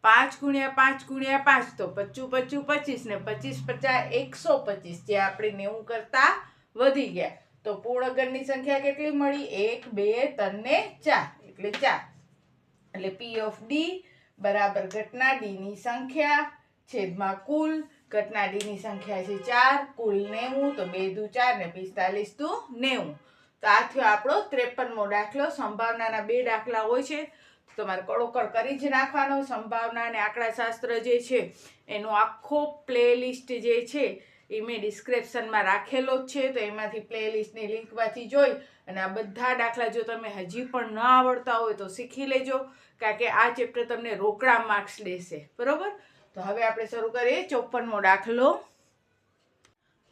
5 × 5 × 5 તો 25 25 ને 25 50 125 જે આપણે 90 કરતા વધી ગયા. તો પૂર્ણ ઘનની સંખ્યા કેટલી મળી? 1 2 3 ને 4 એટલે 4. એટલે P of D બરાબર ઘટના D ની સંખ્યા છેદમાં કુલ. ઘટના D ની સંખ્યા છે 4 કુલ 90 તો 2 દૂ 4 ને 45 દૂ 90. તો આ થયો આપણો 53મો દાખલો. સંભાવનાના 2 દાખલા હોય છે તમારે કડોકડ કરી જ નાખવાનો. સંભાવના અને આંકડાશાસ્ત્ર જે છે એનો આખો પ્લેલિસ્ટ જે છે એ મેં ડિસ્ક્રિપ્શનમાં રાખેલો જ છે. તો એમાંથી પ્લેલિસ્ટની લિંકમાંથી જોઈ અને આ બધા દાખલા જો તમે હજી પણ ન આવડતા હોય તો શીખી લેજો, કારણ કે આ ચેપ્ટર તમને રોકડા માર્ક્સ દેશે. બરોબર? તો હવે આપણે શરૂ કરીએ 54મો દાખલો.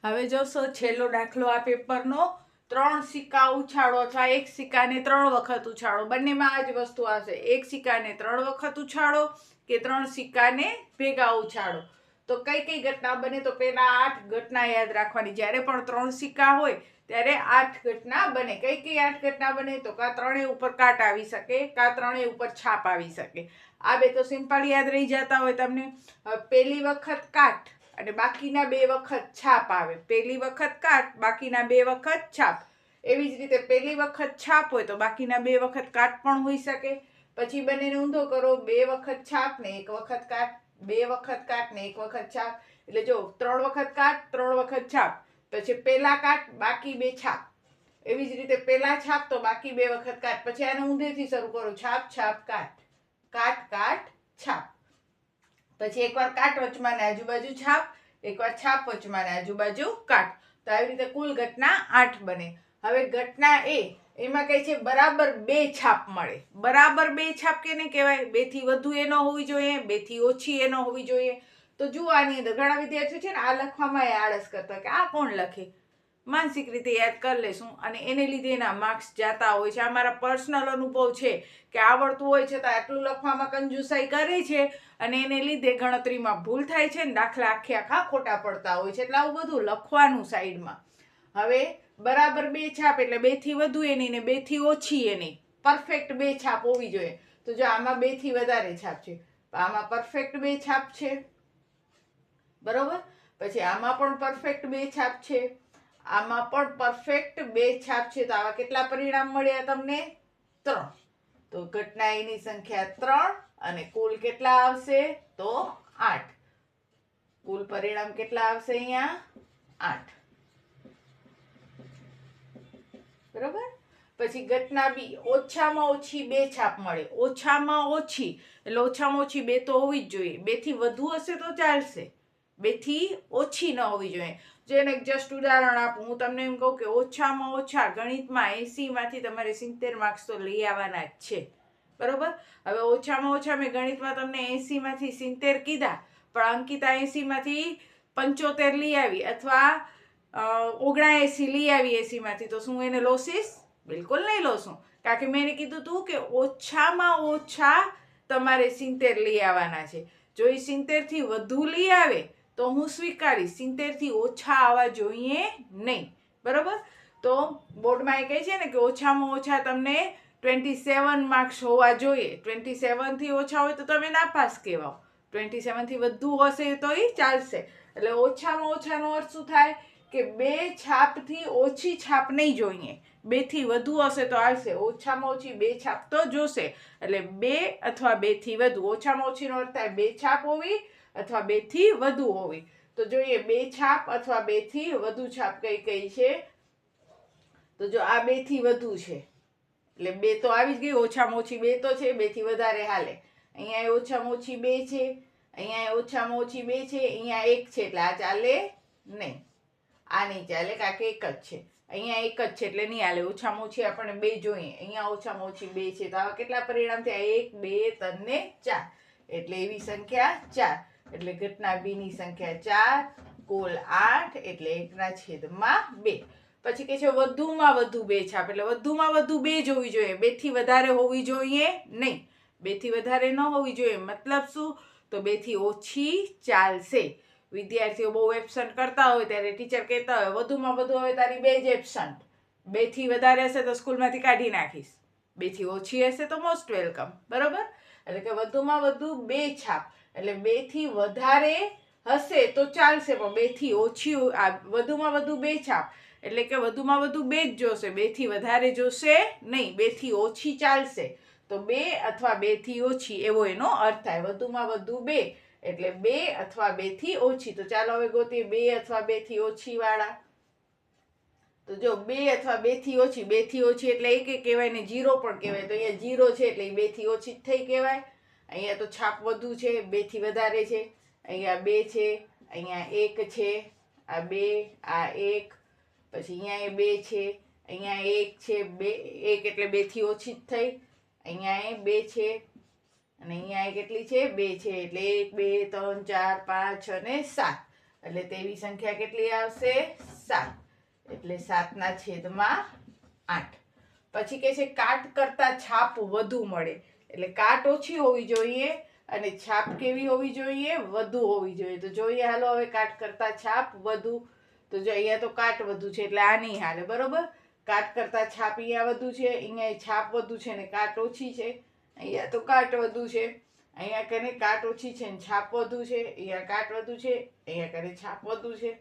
હવે જોશો છેલ્લો દાખલો આ પેપરનો. 3 સિક્કા ઉછાળો અથવા 1 સિક્કાને 3 વખત ઉછાળો. બંનેમાં આ જ વસ્તુ આવશે. 1 સિક્કાને 3 વખત ઉછાળો કે 3 સિક્કાને ભેગા ઉછાળો. તો કઈ કઈ ઘટના બને? તો પહેલા 8 ઘટના યાદ રાખવાની. જ્યારે પણ 3 સિક્કા હોય ત્યારે 8 ઘટના બને. કઈ કઈ 8 ઘટના બને? તો કાં ત્રણેય ઉપર કાટ આવી શકે, કાં ત્રણેય ઉપર છાપ આવી શકે. આ બે તો સિમ્પલ યાદ રહી જતા હોય તમને. પહેલી વખત કાટ અને બાકીના 2 વખત છાપ આવે. પહેલી વખત કાટ, બાકીના 2 વખત છાપ. એવી જ રીતે પહેલી વખત છાપ હોય તો બાકીના 2 વખત કાટ પણ હોઈ શકે. પછી બંનેને ઊંધો કરો, 2 વખત છાપ ને 1 વખત કાટ, 2 વખત કાટ ને 1 વખત છાપ. એટલે જો 3 વખત કાટ 3 વખત છાપ. પછી પહેલા કાટ બાકી 2 છાપ. એવી જ રીતે પહેલા છાપ તો બાકી 2 વખત કાટ. પછી આને ઊંધેથી શરૂ કરો, છાપ છાપ કાટ, કાટ કાટ છાપ. પછી એકવાર કાટ વચમાં ને આજુબાજુ છાપ, એકવાર છાપ વચમાં ને આજુબાજુ કાટ. તો આવી રીતે કુલ ઘટના 8 બને. હવે ઘટના A એમાં કહે છે બરાબર 2 છાપ મળે. બરાબર 2 છાપ કેને કહેવાય? 2 થી વધુ એ ન હોવી જોઈએ, 2 થી ઓછી એ ન હોવી જોઈએ. તો જુઓ આની અંદર ઘણા વિદ્યાર્થીઓ છે ને આ લખવામાં એ આળસ કરતા કે આ કોણ લખે. માનસિક રીતે યાદ કરી લેશું અને એને લીધે એના માર્ક્સ જતા હોય છે. આ મારા પર્સનલ અનુભવ છે કે આવડતું હોય છતાં આટલું લખવામાં કંજુસાઈ કરે છે અને એને લીધે ગણતરીમાં ભૂલ થાય છે ને દાખલા આખા ખોટા પડતા હોય છે. એટલે આવું બધું લખવાનું સાઈડમાં. હવે બરાબર 2 છાપ એટલે 2 થી વધુ એની ને 2 થી ઓછી એની. પરફેક્ટ 2 છાપ હોવી જોઈએ. તો જો આમાં 2 થી વધારે છાપ છે, આમાં પરફેક્ટ 2 છાપ છે. બરોબર? પછી આમાં પણ પરફેક્ટ 2 છાપ છે, આમાં પણ પરફેક્ટ 2 છાપ છે. તો આવા કેટલા પરિણામ મળ્યા તમને? 3. તો ઘટના એની સંખ્યા 3 અને કુલ કેટલા આવશે? તો 8. કુલ પરિણામ કેટલા આવશે અહીંયા? 8. બરોબર? પછી ઘટના B ઓછામાં ઓછી 2 છાપ મળે. ઓછામાં ઓછી એટલે ઓછામાં ઓછી 2 તો હોવી જ જોઈએ. 2 થી વધુ હશે તો ચાલશે, 2 થી ઓછી ન હોવી જોઈએ. જો એને જસ્ટ ઉદાહરણ આપું, હું તમને એમ કહું કે ઓછામાં ઓછા ગણિતમાં 80 માંથી તમારે 70 માર્ક્સ તો લઈ આવવાના જ છે. બરોબર? હવે ઓછામાં ઓછા મેં ગણિતમાં તમને 80 માંથી 70 કીધા, પણ અંકિતા 80 માંથી 75 લઈ આવી અથવા 79 લઈ આવી 80 માંથી, તો શું એને લોસીસ? બિલકુલ નહીં લોસું. કારણ કે મેં એને કીધું હતું કે ઓછામાં ઓછા તમારે 70 લઈ આવવાના છે. જો એ 70 થી વધુ લઈ આવે તો હું સ્વીકારીશ, 70 થી ઓછા આવવા જોઈએ નહીં. બરોબર? તો બોર્ડમાં એ કહે છે ને કે ઓછામાં ઓછા તમને 27 માર્ક્સ હોવા જોઈએ. 27 થી ઓછા હોય તો તમે નાપાસ કહેવાઓ, 27 થી વધુ હશે તો એ ચાલશે. એટલે ઓછામાં ઓછાનો અર્થ શું થાય કે 2 છાપથી ઓછી છાપ નહીં જોઈએ, 2 થી વધુ હશે તો આવશે, ઓછામાં ઓછી 2 છાપ તો જોશે. એટલે 2 અથવા 2 થી વધુ, ઓછામાં ઓછીનો અર્થ થાય 2 છાપ હોવી અથવા 2 થી વધુ હોવી. તો જોઈએ 2 છાપ અથવા 2 થી વધુ છાપ કઈ કઈ છે. તો જો આ 2 થી વધુ છે એટલે 2 તો આવી જ ગઈ, ઓછામાં ઓછી 2 તો છે, 2 થી વધારે હાલે. અહીંયા ઓછામાં ઓછી 2 છે, અહીંયા ઓછામાં ઓછી 2 છે, અહીંયા 1 છે એટલે આ ચાલે નહીં, આ નહીં ચાલે કારણ કે 1 જ છે. અહીંયા 1 જ છે એટલે નહીં હાલે, ઓછામાં ઓછી આપણને 2 જોઈએ. અહીંયા ઓછામાં ઓછી 2 છે તો આવા કેટલા પરિણામ થયા? 1 2 3 ને 4 એટલે એવી સંખ્યા 4. એટલે ઘટના બી ની સંખ્યા 4, કુલ 8 એટલે 1/2. પછી કે છે વધુમાં વધુ 2 છાપ, એટલે વધુમાં વધુ 2 જ હોવી જોઈએ, 2 થી વધારે હોવી જોઈએ નહીં. 2 થી વધારે ન હોવી જોઈએ મતલબ શું? તો 2 થી ઓછી ચાલશે. વિદ્યાર્થીઓ બહુ એબસન્ટ કરતા હોય ત્યારે ટીચર કહેતા હોય વધુમાં વધુ હવે તારી 2 જ એબસન્ટ, 2 થી વધારે હશે તો સ્કૂલમાંથી કાઢી નાખીશ, 2 થી ઓછી હશે તો મોસ્ટ વેલકમ. બરોબર? એટલે કે વધુમાં વધુ 2 છાપ, એટલે 2 થી વધારે હશે તો ચાલશે પણ 2 થી ઓછી, વધુમાં વધુ 2 છાપ એટલે કે વધુમાં વધુ 2 જ જોશે, 2 થી વધારે જોશે નહીં, 2 થી ઓછી ચાલશે. તો 2 અથવા 2 થી ઓછી એવો એનો અર્થ થાય. વધુમાં વધુ 2 એટલે 2 અથવા 2 થી ઓછી. તો ચાલો હવે ગોતીએ 2 અથવા 2 થી ઓછી વાળા. તો જો 2 અથવા 2 થી ઓછી, 2 થી ઓછી એટલે એક કહેવાય ને 0 પણ કહેવાય. તો અહીંયા 0 છે એટલે 2 થી ઓછી જ થઈ કહેવાય. અહીંયા તો છાપ વધુ છે, 2 થી વધારે છે. અહીંયા 2 છે, અહીંયા 1 છે, આ 2, આ 1, પછી અહીંયા 2 છે, અહીંયા 1 છે, 1 એટલે 2 થી ઓછી જ થઈ. અહીંયા 2 છે અને અહીંયા કેટલી છે? 2 છે એટલે 1 2 3 4 5 6 ને 7 એટલે તેવી સંખ્યા કેટલી આવશે? 7. એટલે 7/8. પછી કે છે કાટ કરતા છાપ વધુ મળે, એટલે કાટ ઓછી હોવી જોઈએ અને છાપ કેવી હોવી જોઈએ? વધુ હોવી જોઈએ. તો જોઈએ હાલો હવે કાટ કરતા છાપ વધુ. તો જો અહીંયા તો કાટ વધુ છે એટલે આ નહીં હાલે. બરોબર? કાટ કરતા છાપ અહીંયા વધુ છે, અહીંયા છાપ વધુ છે ને કાટ ઓછી છે. અહીંયા તો કાટ વધુ છે, અહીંયા કને કાટ ઓછી છે ને છાપ વધુ છે, અહીંયા કાટ વધુ છે, અહીંયા કને છાપ વધુ છે.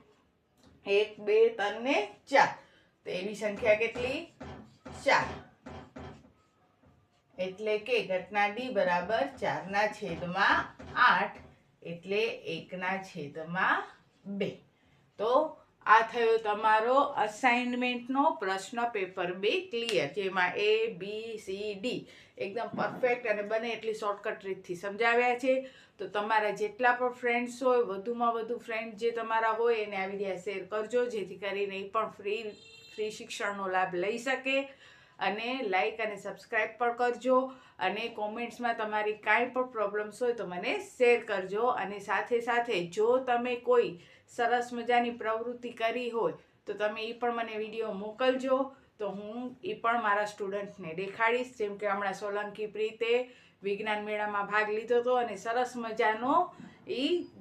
1 2 3 ને 4 તો એવી સંખ્યા કેટલી? 4. એટલે કે ઘટના ડી બરાબર 4/8 એટલે 1/2. તો આ થયો તમારો અસાઇનમેન્ટનો પ્રશ્ન પેપર 2 ક્લિયર, જેમાં A B C D એકદમ પરફેક્ટ અને બને એટલી શોર્ટકટ રીતથી સમજાવ્યા છે. તો તમારા જેટલા પણ ફ્રેન્ડ્સ હોય, વધુમાં વધુ ફ્રેન્ડ જે તમારા હોય એને આ વિડીયો શેર કરજો, જેથી કરીને એ પણ ફ્રી શિક્ષણનો લાભ લઈ શકે. અને લાઈક અને સબસ્ક્રાઈબ પણ કરજો અને કોમેન્ટ્સમાં તમારી કાંઈ પણ પ્રોબ્લેમ્સ હોય તો મને શેર કરજો. અને સાથે સાથે જો તમે કોઈ સરસ મજાની પ્રવૃત્તિ કરી હોય તો તમે એ પણ મને વિડીયો મોકલજો, તો હું એ પણ મારા સ્ટુડન્ટને દેખાડીશ. જેમ કે હમણાં સોલંકી પ્રીતે વિજ્ઞાન મેળામાં ભાગ લીધો હતો અને સરસ મજાનો એ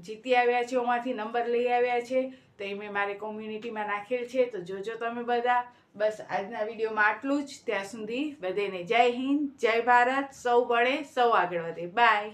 જીતી આવ્યા છે, એમાંથી નંબર લઈ આવ્યા છે. તો એ મેં મારી કોમ્યુનિટીમાં નાખેલ છે, તો જોજો તમે બધા. બસ આજના વિડીયોમાં આટલું જ. ત્યાં સુધી બધાને જય હિન્દ, જય ભારત. સૌ ભણે સૌ આગળ વધે. બાય.